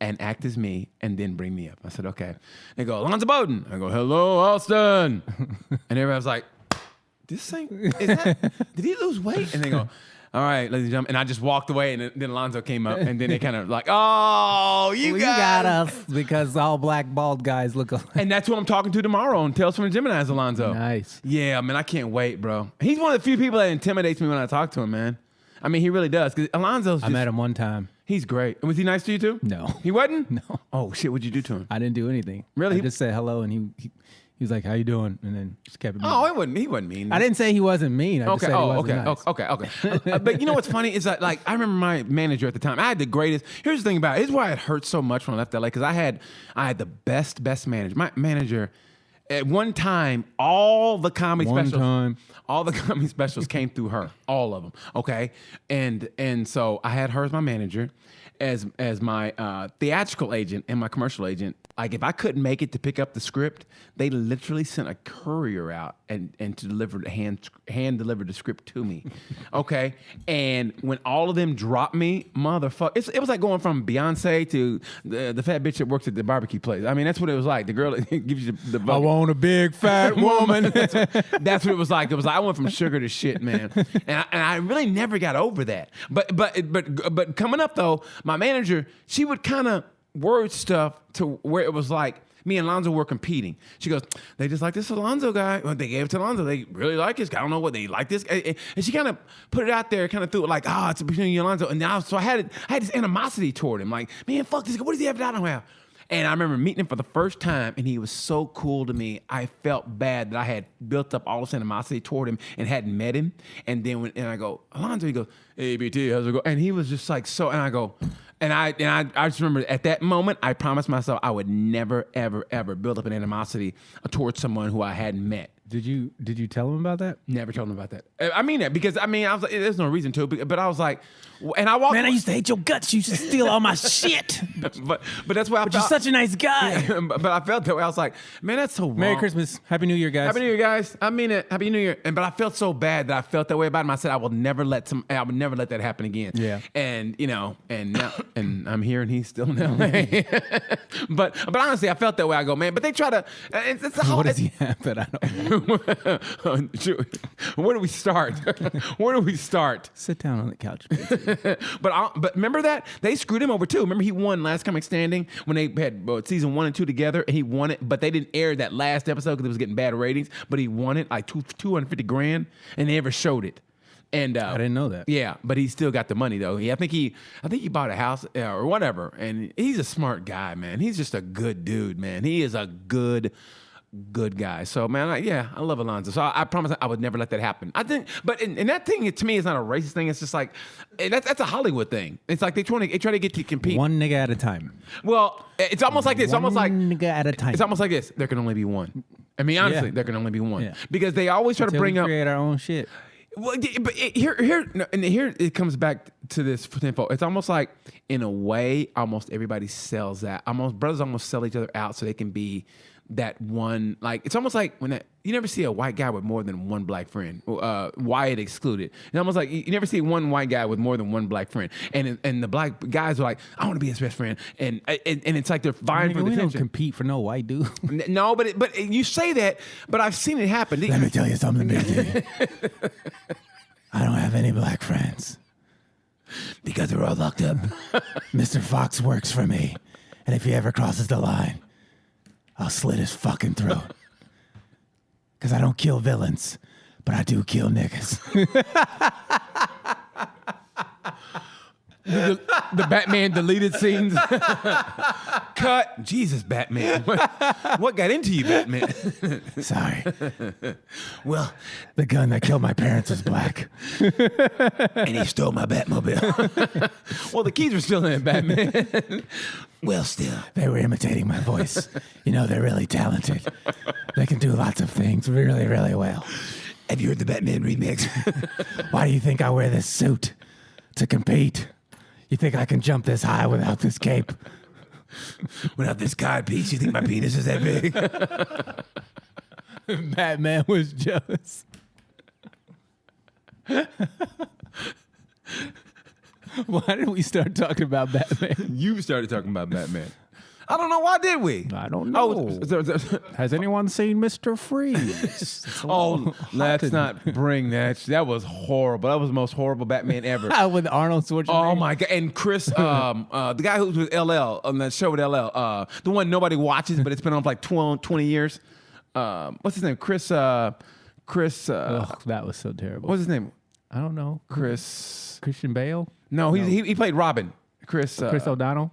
and act as me, and then bring me up." I said, "Okay." They go, "Alonzo Bowden." I go, "Hello, Austin," and everybody was like, "This thing did he lose weight?" And they go, "All right, ladies and gentlemen," and I just walked away, and then Alonzo came up, and then they kind of like, "Oh, you got us because all black bald guys look alike. And that's who I'm talking to tomorrow on Tales from the Gemini's, Alonzo. Nice. Yeah, man, I can't wait, bro. He's one of the few people that intimidates me when I talk to him, man. I mean, he really does. Because Alonzo's I met him one time. He's great. Was he nice to you too? No. He wasn't? No. Oh, shit, what'd you do to him? I didn't do anything. Really? I just said hello, and he was like, "How you doing?" And then just kept it moving. Oh, he wasn't mean. I didn't say he wasn't mean. I just Okay. said he Oh, wasn't okay. nice. Okay. But you know what's funny is that, like, I remember my manager at the time. I had the greatest. Here's the thing about it. Here's why it hurt so much when I left LA, because I had the best manager. My manager, at one time, all the comedy specials came through her. All of them. Okay. And so I had her as my manager, as my theatrical agent and my commercial agent. Like, if I couldn't make it to pick up the script, they literally sent a courier out and to deliver the hand delivered the script to me. Okay, and when all of them dropped me, motherfucker, it was like going from Beyonce to the fat bitch that works at the barbecue place. I mean, that's what it was like. The girl that gives you the I want a big fat woman. That's what it was like. It was like I went from sugar to shit, man. And I really never got over that. But coming up though, my manager, she would kind of word stuff to where it was like me and Alonzo were competing. She goes, "They just like this Alonzo guy. Well, they gave it to Alonzo. They really like this guy. I don't know what they like this guy." And she kind of put it out there, kind of threw it like, "Oh, it's between you and Alonzo." And now, so I had this animosity toward him. Like, man, fuck this guy. What does he have that I don't have? And I remember meeting him for the first time, and he was so cool to me. I felt bad that I had built up all this animosity toward him and hadn't met him. And then and I go, "Alonzo," he goes, "Hey, BT, how's it going?" And he was just like so. And I go, And I just remember at that moment, I promised myself I would never, ever, ever build up an animosity towards someone who I hadn't met. Did you tell him about that? Never told him about that. I mean that because I was like, there's no reason to, but I was like, and I walked. Man, I used to hate your guts. You used to steal all my shit. but that's why I felt. You're such a nice guy. Yeah, but I felt that way. I was like, man, that's so wrong. Merry Christmas. Happy New Year, guys. Happy New Year, guys. I mean it. Happy New Year. But I felt so bad that I felt that way about him. I said I would never let that happen again. Yeah. And and now I'm here and he's still in LA. but honestly, I felt that way. I go, man. But they try to. It's a whole. What does he have that I don't know? Where do we start? Where do we start? Sit down on the couch. But remember that they screwed him over too. Remember he won Last Comic Standing when they had season 1 and 2 together, and he won it. But they didn't air that last episode because it was getting bad ratings. But he won it like $250,000, and they never showed it. And I didn't know that. Yeah, but he still got the money though. I think he bought a house or whatever. And he's a smart guy, man. He's just a good dude, man. He is a good guy. So man, I love Alonzo. So I promise I would never let that happen. I think, but in that thing, to me, it's not a racist thing. It's just like that's a Hollywood thing. It's like they try to get you to compete one nigga at a time. Well, it's almost like this. One almost like nigga at a time. It's almost like this. There can only be one. I mean, honestly, there can only be one because they always try to bring up create our own shit. Well, but here it comes back to this info. It's almost like, in a way, almost everybody sells that. Brothers almost sell each other out so they can be that one. Like it's almost like you never see a white guy with more than one black friend, Wyatt excluded. It's almost like you never see one white guy with more than one black friend, and the black guys are like, I want to be his best friend, and it's like they're vying for the attention. We don't compete for no white dude. No, but you say that, but I've seen it happen. Let me tell you something, Big D. I don't have any black friends because they're all locked up. Mr. Fox works for me, and if he ever crosses the line, I'll slit his fucking throat. Because I don't kill villains, but I do kill niggas. The Batman deleted scenes. Cut. Jesus, Batman. What got into you, Batman? Sorry. Well, the gun that killed my parents was black. And he stole my Batmobile. Well, the keys were still in it, Batman. Well, still. They were imitating my voice. You know, they're really talented. They can do lots of things really, really well. Have you heard the Batman remix? Why do you think I wear this suit? To compete. You think I can jump this high without this cape? Without this cod piece, you think my penis is that big? Batman was jealous. Why did we start talking about Batman? You started talking about Batman. I don't know. Why did we? I don't know. Has anyone seen Mr. Freeze? Let's not bring that. That was horrible. That was the most horrible Batman ever. With Arnold Schwarzenegger. Oh my God! And Chris, the guy who was with LL on that show with LL, the one nobody watches, but it's been on for like 20 years. What's his name? Chris. That was so terrible. What's his name? I don't know. Christian Bale? No, he played Robin. Chris O'Donnell?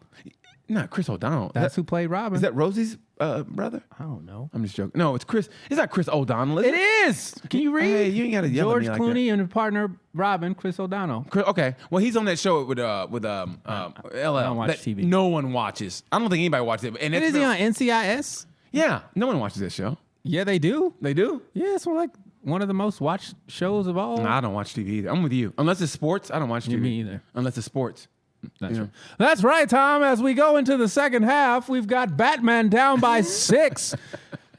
Not Chris O'Donnell. That's who played Robin. Is that Rosie's brother? I don't know. I'm just joking. No, it's Chris. It's not Chris O'Donnell. It is. Can you read? Hey, you ain't got to yell George at me like Clooney that. and his partner Robin, Chris O'Donnell. Okay. Well, he's on that show with LL. I don't watch TV. No one watches. I don't think anybody watches it. And Is he on NCIS? Yeah, no one watches that show. Yeah, they do. They do? Yeah, it's one of the most watched shows of all. No, I don't watch TV either. I'm with you. Unless it's sports, I don't watch TV. Me either. Unless it's sports. That's right. That's right, Tom. As we go into the second half, we've got Batman down by 6,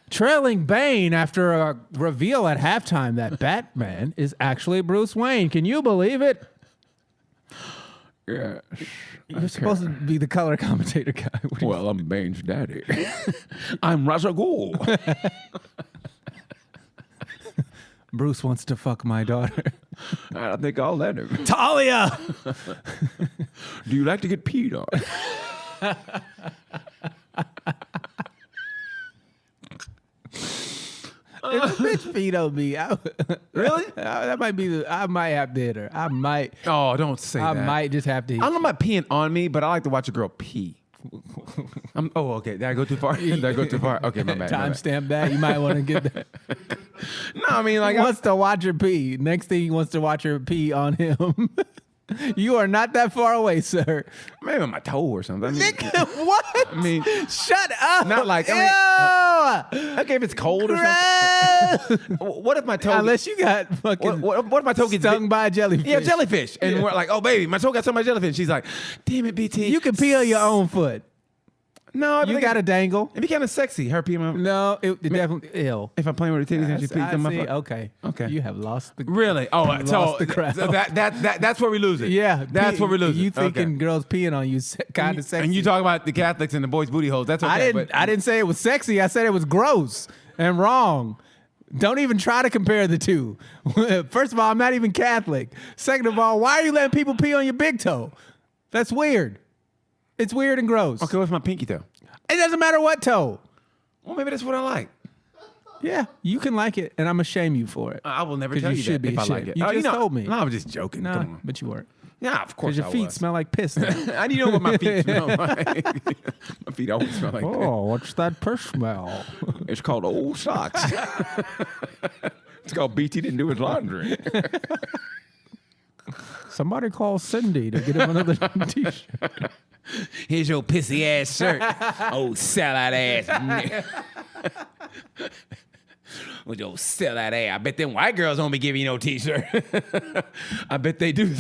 trailing Bane after a reveal at halftime that Batman is actually Bruce Wayne. Can you believe it? Yeah. You're supposed to be the color commentator guy. Well, I'm Bane's daddy. I'm Ra's al Ghul. Bruce wants to fuck my daughter. I think I'll let him. Talia! Do you like to get peed on? If a bitch peed on me, Really? That might be I might have to hit her. I might. Oh, don't say that. I might just have to hit I don't know about peeing on me, but I like to watch a girl pee. Okay. Did I go too far? Did I go too far? Okay, my bad. Timestamp that. You might want to get that. No, I mean, like, He wants to watch her pee. Next thing he wants to watch her pee on him. You are not that far away, sir. Maybe on my toe or something. I mean, Nigga, what? I mean, shut up. not like, Ew. okay, if it's cold or something. What if my toe? Unless you got fucking What if my toe gets stung by a jellyfish? Yeah, jellyfish. And we're like, oh, baby, my toe got stung by a jellyfish. She's like, damn it, BT. You can peel your own foot. No, You got a dangle. It'd be kind of sexy. Her peeing my. No, it definitely ill. If I'm playing with her titties and she pees on my see. foot. Okay. Okay. You have lost the Really? Oh, Lost the crowd. so that's where we lose it. Yeah, That's where we lose You it. thinking Okay. girls peeing on you kind of sexy? And you talk about the Catholics and the boys' booty holes. That's okay. I didn't say it was sexy. I said it was gross and wrong. Don't even try to compare the two. First of all, I'm not even Catholic. Second of all, why are you letting people pee on your big toe? That's weird. It's weird and gross. Okay, what's my pinky toe? It doesn't matter what toe. Well, maybe that's what I like. Yeah, you can like it, and I'm gonna shame you for it. I will never 'Cause tell you you should that be if I like ashamed. it. You just told me. No, I was just joking. Nah, Come on. but you weren't. Yeah, of course Because your feet was. smell like piss now. How do you know what my feet smell like? My feet always smell like Oh, what's that piss smell? It's called old socks. It's called BT didn't do his laundry. Somebody call Cindy to get him another t-shirt. Here's your pissy ass shirt. Oh, sellout ass. With your sellout ass. I bet them white girls don't be giving you no t-shirt. I bet they do.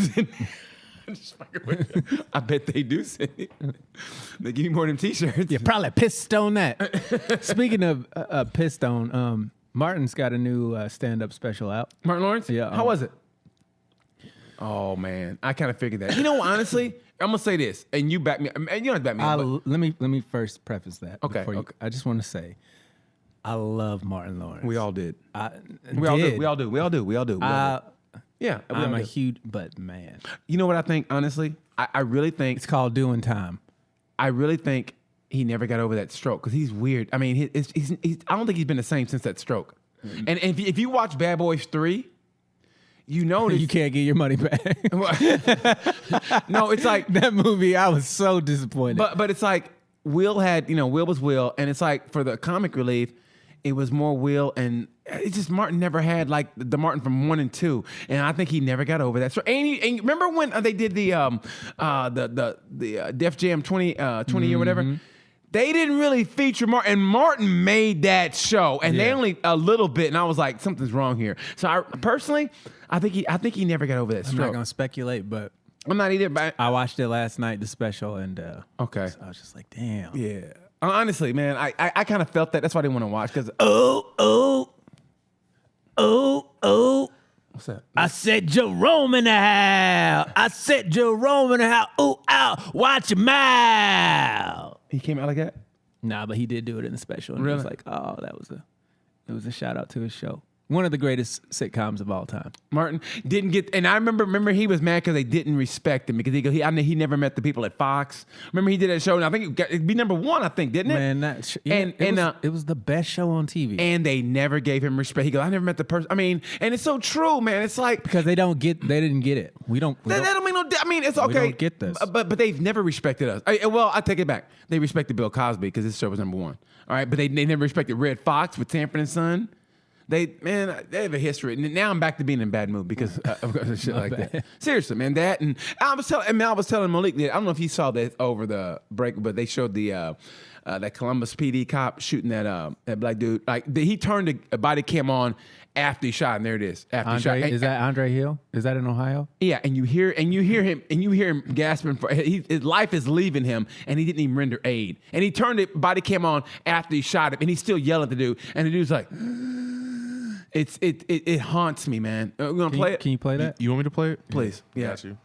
I bet they do. They give you more than t-shirts. You probably pissed on that. Speaking of pissed on, Martin's got a new stand-up special out. Martin Lawrence? Yeah. How was it? Oh, man. I kind of figured that. You know, honestly, I'm going to say this, and you back me. And you don't have to back me up. Let me first preface that. Okay, before okay. I just want to say, I love Martin Lawrence. We all did. We all do. We all do. We all do. We all do. Yeah. we all I'm a do. huge, but man, You know what I think, honestly? I really think it's called doing time. I really think he never got over that stroke because he's weird. I mean, he's I don't think he's been the same since that stroke. Mm-hmm. And if you watch Bad Boys 3, you notice You can't get your money back. no, it's like That movie, I was so disappointed. but it's like Will was Will, and it's like for the comic relief, it was more Will, and it's just Martin never had like the Martin from 1 and 2, and I think he never got over that. So and remember when they did the Def Jam 20 or whatever. They didn't really feature Martin, and Martin made that show, and they only a little bit, and I was like, something's wrong here. So I think he never got over that I'm stroke. not gonna speculate, but I'm not either, but I watched it last night, the special, and okay, I was just like, damn. yeah. Honestly, man, I kind of felt that. That's why I didn't want to watch because Oh. what's that? I said Jerome in the house. Ooh, ow. Watch your mouth. He came out like that. Nah, but he did do it in the special. And it was Really? like, oh, it was a shout out to his show. One of the greatest sitcoms of all time. Martin didn't get, and I remember he was mad because they didn't respect him because he never met the people at Fox. Remember he did that show, and I think it'd be number 1, I think, didn't it? Man, it was the best show on TV. And they never gave him respect. He goes, I never met the person. I mean, and it's so true, man. It's like because they didn't get it. We don't. that don't mean no. I mean, it's okay. don't get this. but they've never respected us. Well, I take it back. They respected Bill Cosby because his show was number 1. All right, but they never respected Red Fox with Sanford and Son. They have a history. And now I'm back to being in a bad mood because of shit like that. Seriously, man. That and I was telling Malik that I don't know if he saw that over the break, but they showed the that Columbus PD cop shooting that black dude. Like he turned the body cam on after he shot, and there it is. After he shot. Is that Andre Hill? Is that in Ohio? Yeah, and you hear him gasping for his life is leaving him, and he didn't even render aid. And he turned the body cam on after he shot him, and he's still yelling at the dude, and the dude's like. It haunts me, man. We're gonna play it. Can you play that? You want me to play it? Please. Yeah. Got you.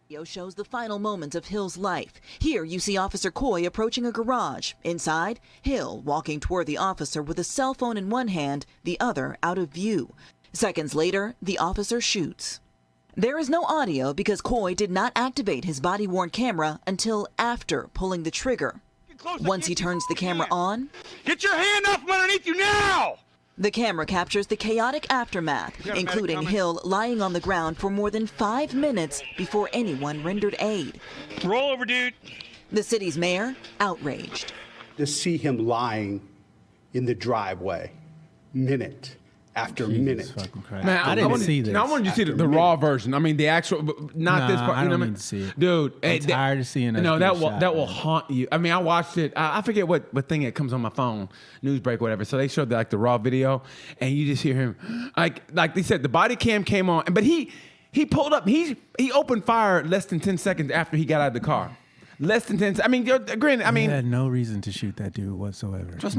Video shows the final moments of Hill's life. Here you see Officer Coy approaching a garage. Inside, Hill walking toward the officer with a cell phone in one hand, the other out of view. Seconds later, the officer shoots. There is no audio because Coy did not activate his body-worn camera until after pulling the trigger. Once he turns the camera on, Get your hand off from underneath you now! the camera captures the chaotic aftermath, got a medic including coming? Hill lying on the ground for more than 5 minutes before anyone rendered aid. Roll over, dude. The city's mayor outraged. To see him lying in the driveway, minute after minutes. Fucking Christ. Man, I didn't see this. No, I wanted you to see the raw version. I mean, the actual, not this part. I You know don't what need to see it. Dude. I'm tired of seeing us No, get that will shot, haunt you. I mean, I watched it. I forget what thing it comes on my phone, Newsbreak, whatever. So they showed the raw video, and you just hear him, like they said, the body cam came on, but he pulled up. He opened fire less than 10 seconds after he got out of the car. Less than 10. I mean, granted. I mean, he had no reason to shoot that dude whatsoever. trust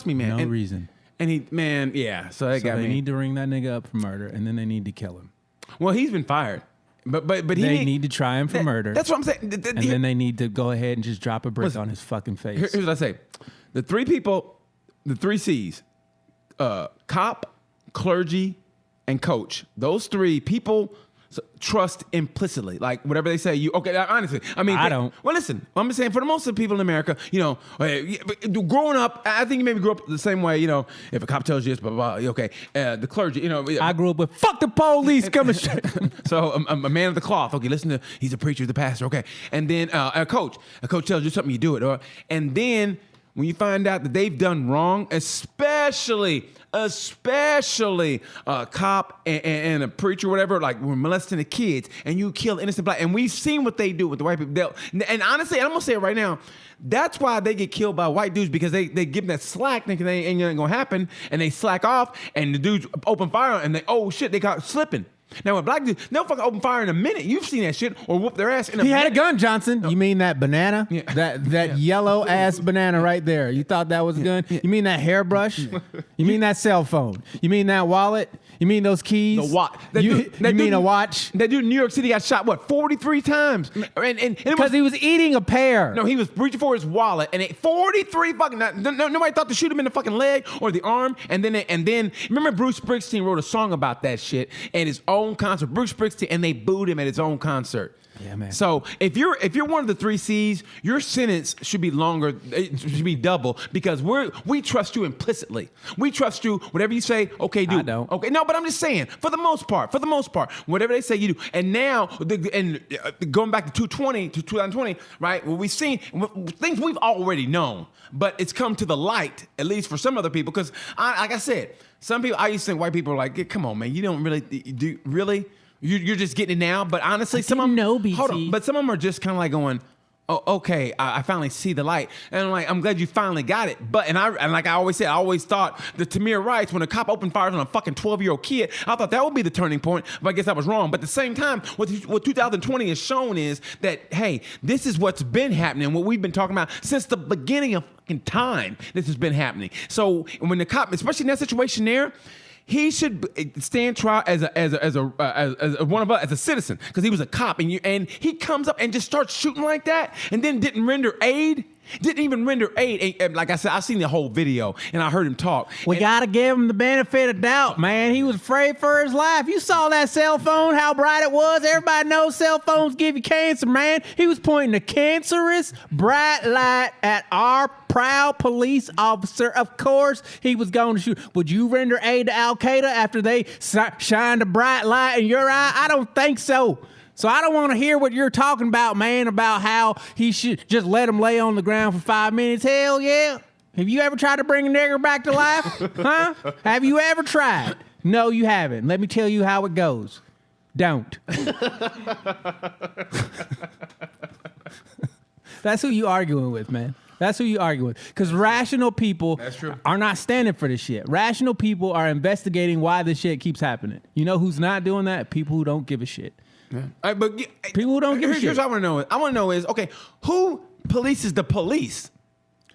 me, man. No reason. And yeah. So that got me. They need to ring that nigga up for murder, and then they need to kill him. Well, he's been fired, but they need to try him for murder. That's what I'm saying. And then they need to go ahead and just drop a brick on his fucking face. Here's what I say: the three people, the 3 C's, cop, clergy, and coach. Those 3 people trust implicitly, like whatever they say. Honestly, I mean, I don't. Well, listen, I'm just saying for the most of the people in America, growing up, I think you maybe grew up the same way. If a cop tells you this, blah blah, blah, okay. The clergy, I grew up with fuck the police coming straight. So a man of the cloth, okay, listen to, he's a preacher, the pastor, okay. And then a coach tells you something, you do it. And then when you find out that they've done wrong, especially a cop and a preacher, whatever, like we're molesting the kids, and you kill innocent black, and we've seen what they do with the white people. And honestly, I'm gonna say it right now, that's why they get killed by white dudes, because they give them that slack, thinking they ain't gonna happen, and they slack off, and the dudes open fire, and they got slipping. Now, when black dudes, they'll fucking open fire in a minute. You've seen that shit, or whoop their ass in a minute. He had a gun, Johnson. You mean that banana? Yeah. That yellow ass banana right there. You thought that was a gun? You mean that hairbrush? You mean that cell phone? You mean that wallet? You mean those keys? The watch. You mean a watch? That dude in New York City got shot, 43 times? And Because he was eating a pear. No, he was reaching for his wallet, and 43 fucking. Nobody thought to shoot him in the fucking leg or the arm, and then remember Bruce Springsteen wrote a song about that shit at his own concert. Bruce Springsteen, and they booed him at his own concert. Yeah, man. So if you're one of the 3 C's, your sentence should be longer. It should be double, because we trust you implicitly. We trust you. Whatever you say, okay, do. I don't. Okay, no, but I'm just saying, for the most part, whatever they say, you do. And now, going back to 2020, right? Well, we've seen things we've already known, but it's come to the light, at least for some other people. Because, like I said, some people, I used to think white people are like, come on, man, you don't really do really. You're just getting it now, but honestly, some of them know, BT. Hold on, but some of them are just kind of like going, "Oh, okay, I finally see the light," and I'm like, "I'm glad you finally got it." But and like I always said, I always thought the Tamir Rights, when a cop opened fire on a fucking 12-year-old kid, I thought that would be the turning point. But I guess I was wrong. But at the same time, what 2020 has shown is that, hey, this is what's been happening. What we've been talking about since the beginning of fucking time. This has been happening. So when the cop, especially in that situation there, he should stand trial as one of us, as a citizen, because he was a cop, and he comes up and just starts shooting like that, and then didn't render aid. Didn't even render aid. And like I said, I've seen the whole video, and I heard him talk. We got to give him the benefit of doubt, man. He was afraid for his life. You saw that cell phone, how bright it was. Everybody knows cell phones give you cancer, man. He was pointing a cancerous, bright light at our proud police officer. Of course, he was going to shoot. Would you render aid to Al-Qaeda after they shined a bright light in your eye? I don't think so. So I don't want to hear what you're talking about, man, about how he should just let him lay on the ground for 5 minutes. Hell yeah. Have you ever tried to bring a nigger back to life? Huh? Have you ever tried? No, you haven't. Let me tell you how it goes. Don't. That's who you arguing with, man. That's who you argue with. Because rational people are not standing for this shit. Rational people are investigating why this shit keeps happening. You know who's not doing that? People who don't give a shit. Yeah. But people who don't give a shit. Here's what I want to know. I want to know is, okay, who polices the police?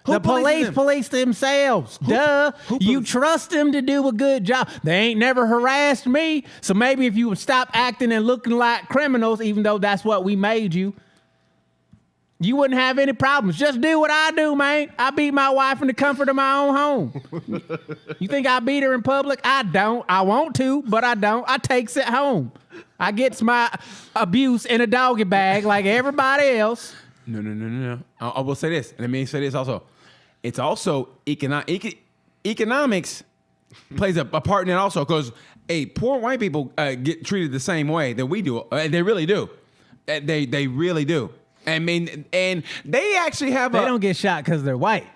The police police themselves. Duh. You trust them to do a good job. They ain't never harassed me. So maybe if you would stop acting and looking like criminals, even though that's what we made you, you wouldn't have any problems. Just do what I do, man. I beat my wife in the comfort of my own home. You think I beat her in public? I don't. I want to, but I don't. I takes it home. I gets my abuse in a doggy bag like everybody else. No. I will say this, and let me say this also. It's also economics plays a part in it also, because poor white people get treated the same way that we do. They really do. They really do. I mean, and they actually have They don't get shot because they're white.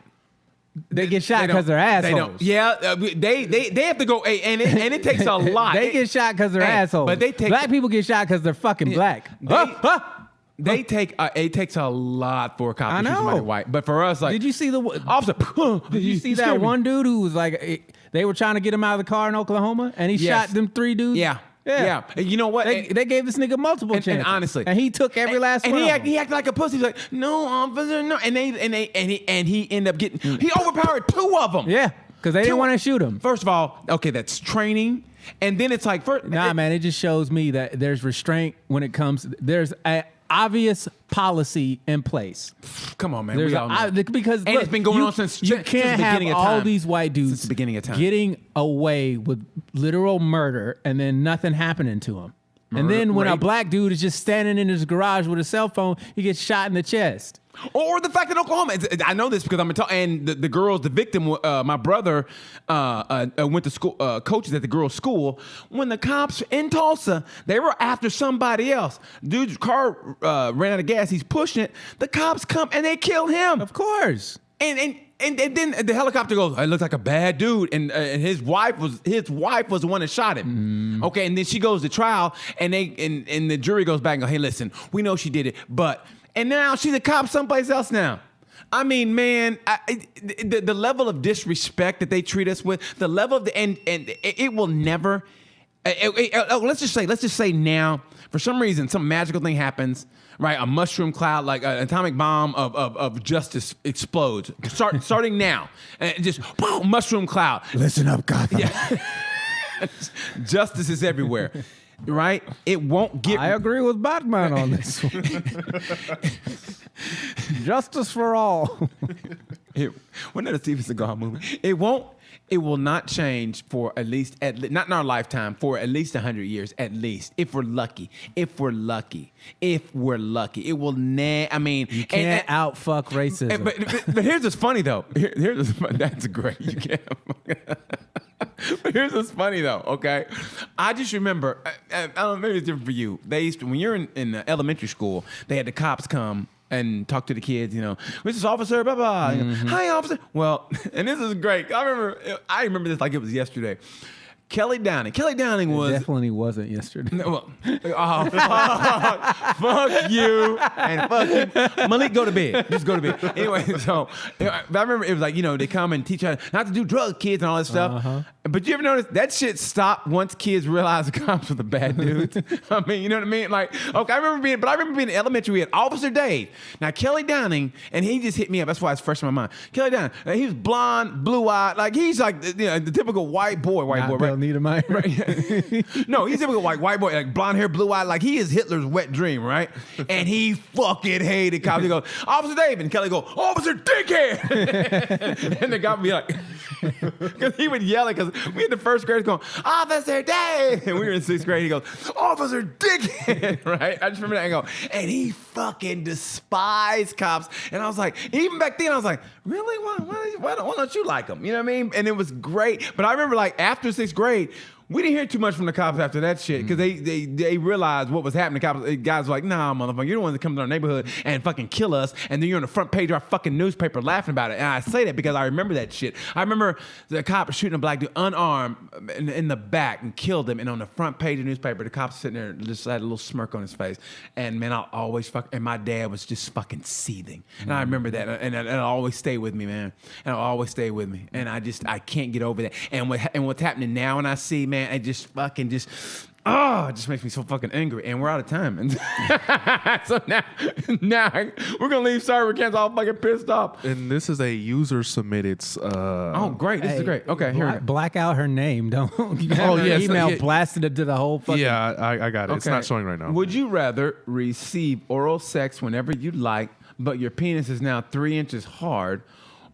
They get shot because they're assholes. They don't. They have to go. And it takes a lot. They get shot because they're assholes. But black people get shot because they're fucking black. It takes a lot for a cop to shoot know. somebody white. But for us, like, Did you see officer? Did you see that one dude who was like, they were trying to get him out of the car in Oklahoma, and he shot them 3 dudes? Yeah. And you know what? They gave this nigga multiple chances. And honestly, and he took every last one. And he acted like a pussy. He's like, no, officer, no. And he ended up getting. He overpowered 2 of them. Yeah, because they didn't want to shoot him. First of all, okay, that's training. And then it's like, man, it just shows me that there's restraint when it comes. There's an obvious policy in place. Come on, man. We all know. Because it's been going on since you since can't the have beginning of all time. these white dudes Since the beginning of time. getting away with literal murder and then nothing happening to them. And then when a black dude is just standing in his garage with a cell phone, he gets shot in the chest. Or the fact that Oklahoma, I know this because I'm and the girls, the victim, my brother went to school, coaches at the girls' school. When the cops in Tulsa, they were after somebody else. Dude's car ran out of gas. He's pushing it. The cops come and they kill him. Of course. And then the helicopter goes, it looks like a bad dude. And his wife was the one that shot him. Okay, and then she goes to trial, and the jury goes back and goes, hey, listen, we know she did it, but. And now she's a cop someplace else now. I mean, man, the level of disrespect that they treat us with, the level of and it will never. Let's just say now, for some reason, some magical thing happens, right? A mushroom cloud, like an atomic bomb of justice explodes. Starting now, and just boom, mushroom cloud. Listen up, Gotham. Yeah. Justice is everywhere. Right? It won't get. I agree with Batman on this one. Justice for all. We're not a Steven Seagal movie. It will not change for at least not in our lifetime, for at least 100 years, at least, if we're lucky. It will I mean, you can't outfuck racism. But here's what's funny though. That's great. You can't. But here's what's funny though, okay? I just remember, I don't know, maybe it's different for you. They used to, when you're in elementary school, they had the cops come and talk to the kids, Mrs. Officer, blah, blah. Hi, officer. Well, and this is great. I remember this like it was yesterday. Kelly Downing was... It definitely wasn't yesterday. Well, fuck you. And fuck you. Malik, go to bed. Just go to bed. Anyway, so I remember it was like, they come and teach us not to do drugs, kids, and all that stuff. Uh-huh. But you ever notice that shit stopped once kids realized the cops were the bad dudes? I mean, you know what I mean? Like, okay, I remember being in elementary, we had Officer Dave. Now, Kelly Downing, and he just hit me up. That's why it's fresh in my mind. Kelly Downing, he was blonde, blue-eyed. Like, he's like, the typical white boy, right? Right. No, he's a typical white boy, like blonde hair, blue eye, like he is Hitler's wet dream, right? And he fucking hated cops. He goes, Officer Dave, and Kelly go, Officer Dickhead, and the guy would be like, because he would yell it, because we had the first graders going, Officer Dave, and we were in 6th grade. He goes, Officer Dickhead, right? I just remember that and go, and he fucking despised cops, and I was like, even back then, I was like, really? Why don't you like them? You know what I mean? And it was great, but I remember like after 6th grade. We didn't hear too much from the cops after that shit because they realized what was happening. The guys were like, nah, motherfucker, you're the one that comes to our neighborhood and fucking kill us, and then you're on the front page of our fucking newspaper laughing about it. And I say that because I remember that shit. I remember the cop shooting a black dude unarmed in the back and killed him, and on the front page of the newspaper, the cop's sitting there just had a little smirk on his face. And man, I'll always and my dad was just fucking seething. And I remember that, and it'll always stay with me, man. And it'll always stay with me. And I can't get over that. And what's happening now, and I see, man, it just fucking it just makes me so fucking angry. And we're out of time. And so now we're gonna leave Cyber Kansas all fucking pissed off. And this is a user submitted. Oh, great! This is great. Okay, here. Black out her name. Don't. Yes, email blasted it to the whole fucking. Yeah, I got it. Okay. It's not showing right now. Would you rather receive oral sex whenever you'd like, but your penis is now 3 inches hard,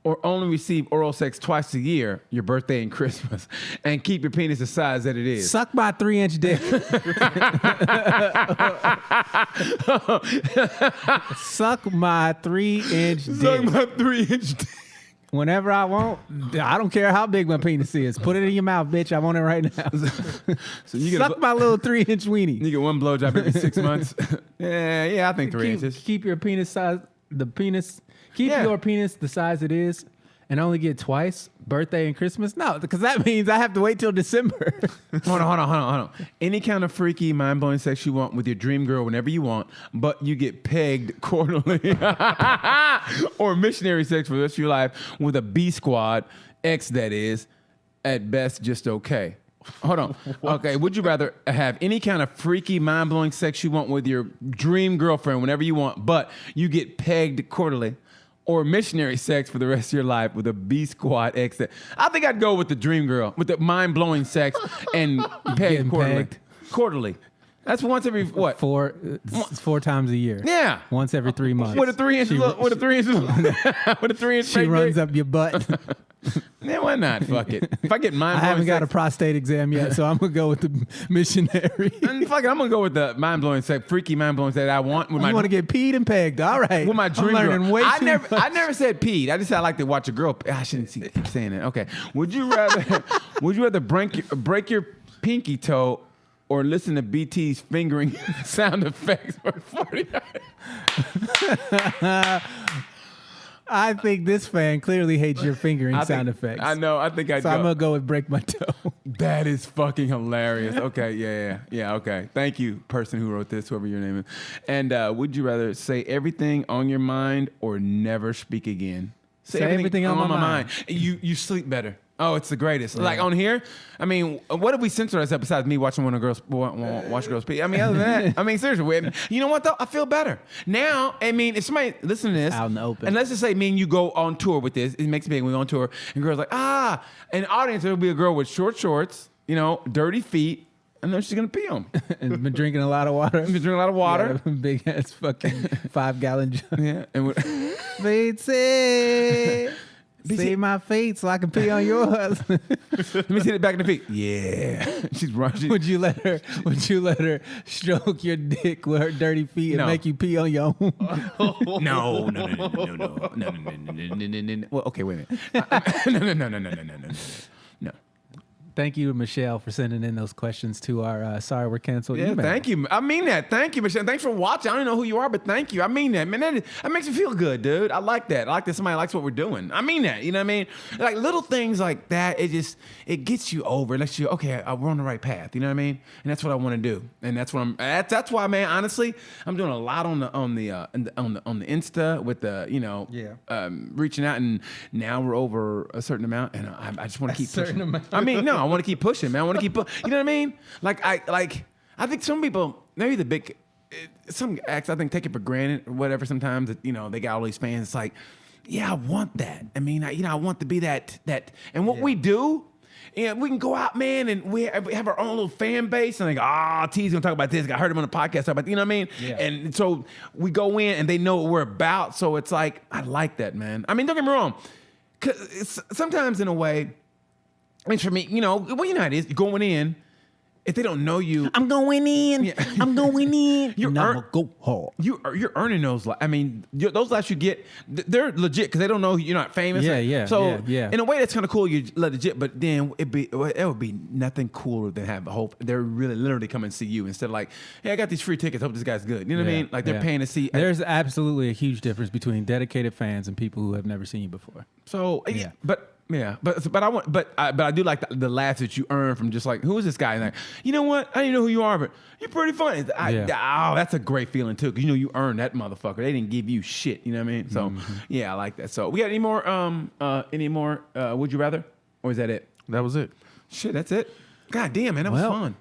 or only receive oral sex twice a year, your birthday and Christmas, and keep your penis the size that it is? Suck my 3-inch dick. Suck my 3-inch dick. Suck my 3-inch dick. Whenever I want. I don't care how big my penis is. Put it in your mouth, bitch. I want it right now. So you Suck my little 3-inch weenie. You get one blowjob every 6 months. Yeah, I think 3 inches. Keep your penis size. Keep your penis the size it is, and only get twice, birthday and Christmas? No, because that means I have to wait till December. Hold on. Any kind of freaky, mind-blowing sex you want with your dream girl whenever you want, but you get pegged quarterly. Or missionary sex for the rest of your life with a B squad, X that is, at best just okay. Hold on. Okay, would you rather have any kind of freaky, mind-blowing sex you want with your dream girlfriend whenever you want, but you get pegged quarterly, or missionary sex for the rest of your life with a B squad X? I think I'd go with the dream girl, with the mind-blowing sex and pegged quarterly. Pegged. Quarterly. That's once every, what? 4 times a year. Yeah. Once every 3 months. With a 3-inch with a 3-inch She runs up your butt. Yeah, why not? Fuck it. If I get mind-blowing I haven't got a sex, prostate exam yet, so I'm going to go with the missionary. fuck it, I'm gonna go with the mind-blowing sex, freaky mind-blowing sex that I want with You want to get peed and pegged. All right. with my dream I'm learning girl. way I too never much. I never said peed. I just said I like to watch a girl. I shouldn't keep saying it. Okay. Would you rather break your pinky toe or listen to BT's fingering sound effects for 40 hours? I think this fan clearly hates your fingering sound effects. I know. I think I'd So go. I'm going to go with break my toe. That is fucking hilarious. Okay, yeah. Okay, thank you, person who wrote this, whoever your name is. And would you rather say everything on your mind or never speak again? Say everything on my mind. You sleep better. Oh, it's the greatest. Like on here, I mean, what have we censored ourselves besides me watching one of girls watch girls pee? I mean, other than that, I mean, seriously, you know what though? I feel better now. I mean, if somebody listen to this Out in the open. and let's just say me and you go on tour with this, it makes me big. We go on tour and girls like in the audience there'll be a girl with short shorts, dirty feet, and then she's gonna pee on. And been drinking a lot of water. Been drinking a lot of water. Yeah, big ass fucking 5-gallon jug. Yeah, and Feet see my feet so I can pee on yours. let me see the back of the feet. Yeah, she's rushing. Would you let her stroke your dick with her dirty feet and No. make you pee on your own? No. Well, okay, wait a minute. No. Thank you, Michelle, for sending in those questions to our Sorry We're Canceled Yeah, email. thank you. I mean that. Thank you, Michelle. Thanks for watching. I don't know who you are, but thank you. I mean that, man. That makes me feel good, dude. I like that. I like that somebody likes what we're doing. I mean that. You know what I mean? Like little things like that. It gets you over. It lets you okay. We're on the right path. You know what I mean? And that's what I want to do. And that's what that's why, man. Honestly, I'm doing a lot on the Insta with the reaching out, and now we're over a certain amount, and I just want to keep pushing. I mean, no, I want to keep pushing, man. I want to keep, you know what I mean? I think some people, maybe some acts, I think take it for granted or whatever. Sometimes that they got all these fans. It's like, yeah, I want that. I mean, I want to be that. And what we do, we can go out, man, and we have our own little fan base, and they go, T's gonna talk about this. I heard him on the podcast talk about, you know what I mean? Yeah. And so we go in, and they know what we're about. So it's like, I like that, man. I mean, don't get me wrong. 'Cause sometimes in a way. I mean, for me, well, you know how it is. You're going in. If they don't know you, I'm going in. Yeah. I'm going in. You're and I'm gonna go hard. you're earning those. I mean, those laughs you get, they're legit because they don't know you're not famous. Yeah. So yeah. in a way, that's kind of cool. You legit, but then it would be nothing cooler than have a hope. They're really literally come and see you instead of like, hey, I got these free tickets. Hope this guy's good. You know what I mean? Like they're paying to see. There's absolutely a huge difference between dedicated fans and people who have never seen you before. So Yeah. but I do like the laughs that you earn from just like, who is this guy? And like, you know what? I didn't know who you are, but you're pretty funny. That's a great feeling too, because you earned that motherfucker. They didn't give you shit. You know what I mean? So yeah, I like that. So we got any more? Would you rather, or is that it? That was it. Shit, that's it. God damn, man, that was Well, fun.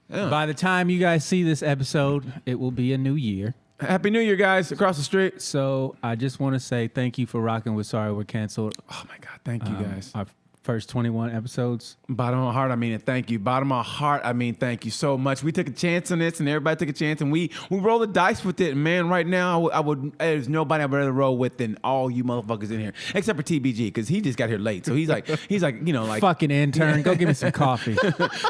Yeah. By the time you guys see this episode, it will be a new year. Happy New Year, guys, across the street. So I just want to say thank you for rocking with Sorry We're Canceled. Oh my God, thank you guys. Our first 21 episodes. Bottom of my heart, I mean it. Thank you. Bottom of my heart, I mean thank you so much. We took a chance on this, and everybody took a chance, and we rolled the dice with it. And man, right now, I would there's nobody I'd rather roll with than all you motherfuckers in here, except for TBG, because he just got here late. So he's like like Fucking intern, go give me some coffee.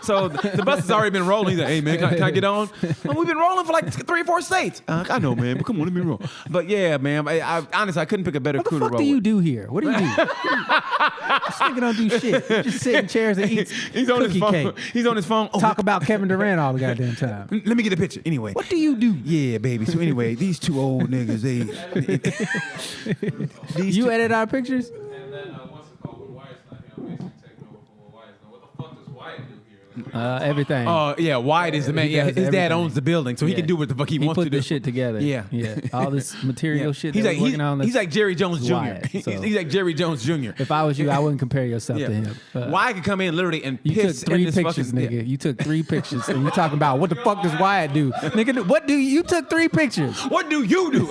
So the bus has already been rolling. He's like, hey man, can I get on? Well, we've been rolling for like 3 or 4 states. I know, man, but come on, let me roll. But yeah, man, I honestly I couldn't pick a better What the crew to fuck roll do you with. do here? What do you do? This nigga don't do shit. You just sit in chairs and eat He's on his cookie phone. cake. He's on his phone. Oh, Talk about Kevin Durant all the goddamn time. let me get a picture. Anyway. What do you do? Yeah, baby. So anyway, these two old niggas, these You two, edit our pictures? And then once Everything. Oh yeah, Wyatt is the man. He Yeah, does his dad everything. owns the building, so he Yeah. can do what the fuck he He wants to put do. this shit together. Yeah. All this material shit. He's that like we're working on. he's like Jerry Jones Jr. Wyatt, so. He's like Jerry Jones Jr. If I was you, I wouldn't compare yourself to him. Wyatt could come in literally and You piss took 3 in this pictures, fucking, nigga. You took 3 pictures, and you're talking about what the fuck does Wyatt do, nigga? What do you took 3 pictures? What do you do?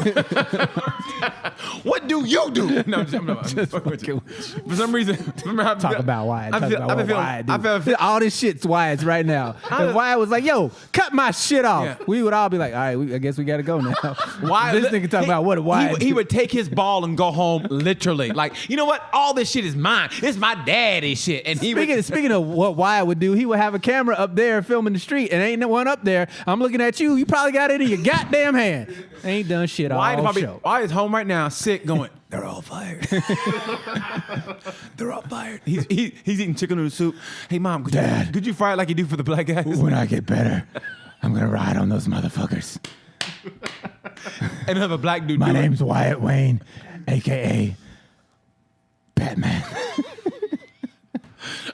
What do you do? No, I'm just fucking with you. For some reason, remember how Talk about Wyatt. I Talk feel- about I've what been Wyatt feeling- do. I feel- All this shit's Wyatt's right now. If Wyatt was like, "Yo, cut my shit off," Yeah. we would all be like, "All right, I guess we got to go now." Wyatt, This nigga talk about what Wyatt. he would take his ball and go home literally. Like, you know what? All this shit is mine. It's my daddy's shit. And he would, Speaking of what Wyatt would do, he would have a camera up there filming the street, and ain't no one up there. I'm looking at you. You probably got it in your goddamn hand. Ain't done shit all show. Wyatt's home right now, sick, going, they're all fired. They're all fired. He's eating chicken noodle soup. Hey, Mom, could you fire it like you do for the black guys? When I get better, I'm gonna ride on those motherfuckers. And have a black dude My do it. name's Wyatt Wayne, aka Batman.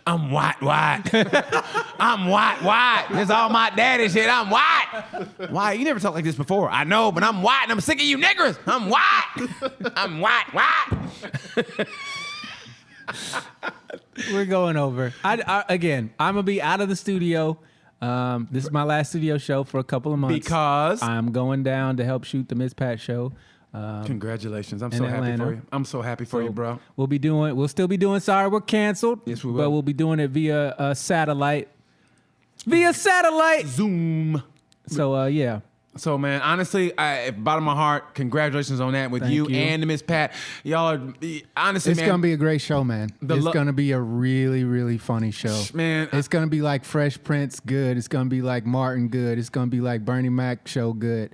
I'm white. I'm white. This all my daddy shit. I'm white. Why? You never talked like this before. I know, but I'm white and I'm sick of you niggers. I'm white. I'm white. We're going over. Again, I'm gonna be out of the studio. This is my last studio show for a couple of months Because I'm going down to help shoot the Miss Pat show. congratulations. I'm in so happy Atlanta. for you. I'm so happy for you, bro. We'll still be doing Sorry We're Canceled. Yes, we will. But we'll be doing it via satellite. Via satellite. Zoom. So yeah. So, man, honestly, bottom of my heart, congratulations on that with Thank you you. and the Miss Pat. Y'all are, honestly, It's man. gonna be a great show, man. It's gonna be a really, really funny show. Man, It's gonna be like Fresh Prince good. It's gonna be like Martin good. It's gonna be like Bernie Mac show good.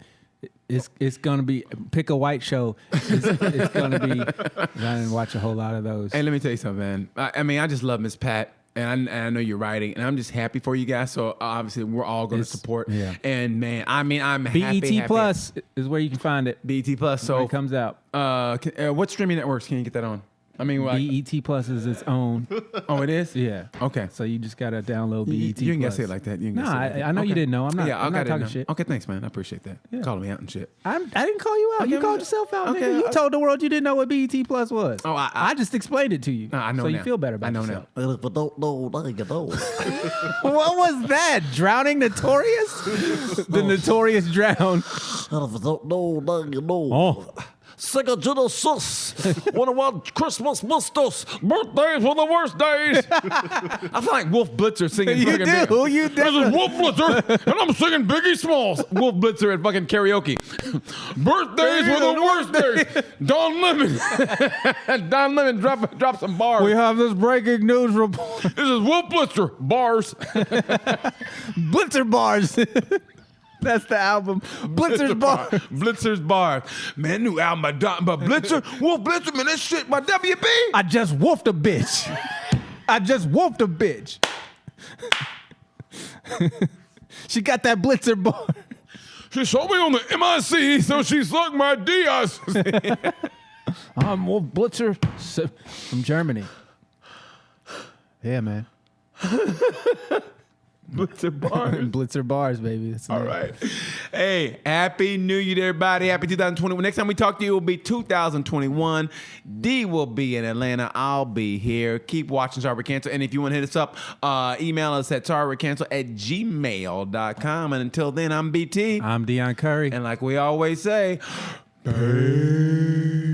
It's gonna be pick a white show. It's gonna be. I didn't watch a whole lot of those. Hey, let me tell you something, man. I mean, I just love Miss Pat. And I know you're writing, and I'm just happy for you guys. So obviously, we're all going to support. yeah. And man, I mean, I'm BET happy. Plus is where you can find it. BET Plus. When So it comes out. what streaming networks can you get that on? I mean, like, BET Plus is its own. oh, it is. Yeah. Okay. So you just gotta download BET. You ain't got to Plus. say it like that. You ain't No, gotta say it like that. I know you didn't know. I'm not. Yeah, I'm not okay, talking know. shit. Okay, thanks, man. I appreciate that. Yeah. Calling me out and shit. I didn't call you out. Okay, You called well, yourself out, okay, nigga. You I- told the world you didn't know what BET Plus was. Oh, I just explained it to you. I know so now. you feel better about I know yourself. now. And if I don't know, now you know. What was that? Drowning Notorious? The Notorious Drown. And if I don't know, now you know. Oh. Sega Genesis, one of our Christmas musters. Birthdays were the worst days. I feel like Wolf Blitzer singing. You fucking do. Big- You This is definitely. Wolf Blitzer, and I'm singing Biggie Smalls. Wolf Blitzer at fucking karaoke. Birthdays were the worst days. Don Lemon. Don Lemon, drop some bars. We have this breaking news report. This is Wolf Blitzer. Bars. Blitzer Bars. That's the album. Blitzer's Bar. Blitzer's Bar. Man, new album by Blitzer. Wolf Blitzer, man, that shit by WB. I just wolfed a bitch. I just wolfed a bitch. She got that Blitzer Bar. She saw me on the MIC, so she sucked my Diaz. I'm Wolf Blitzer from Germany. Yeah, man. Blitzer Bars. Blitzer Bars, baby. That's the All name. right. Hey, Happy New Year to everybody. Happy 2021. Next time we talk to you will be 2021. D will be in Atlanta. I'll be here. Keep watching Sorry We're Canceled. And if you want to hit us up, email us at sorrywe'recanceled@gmail.com. And until then, I'm BT. I'm Deon Curry. And like we always say, peace.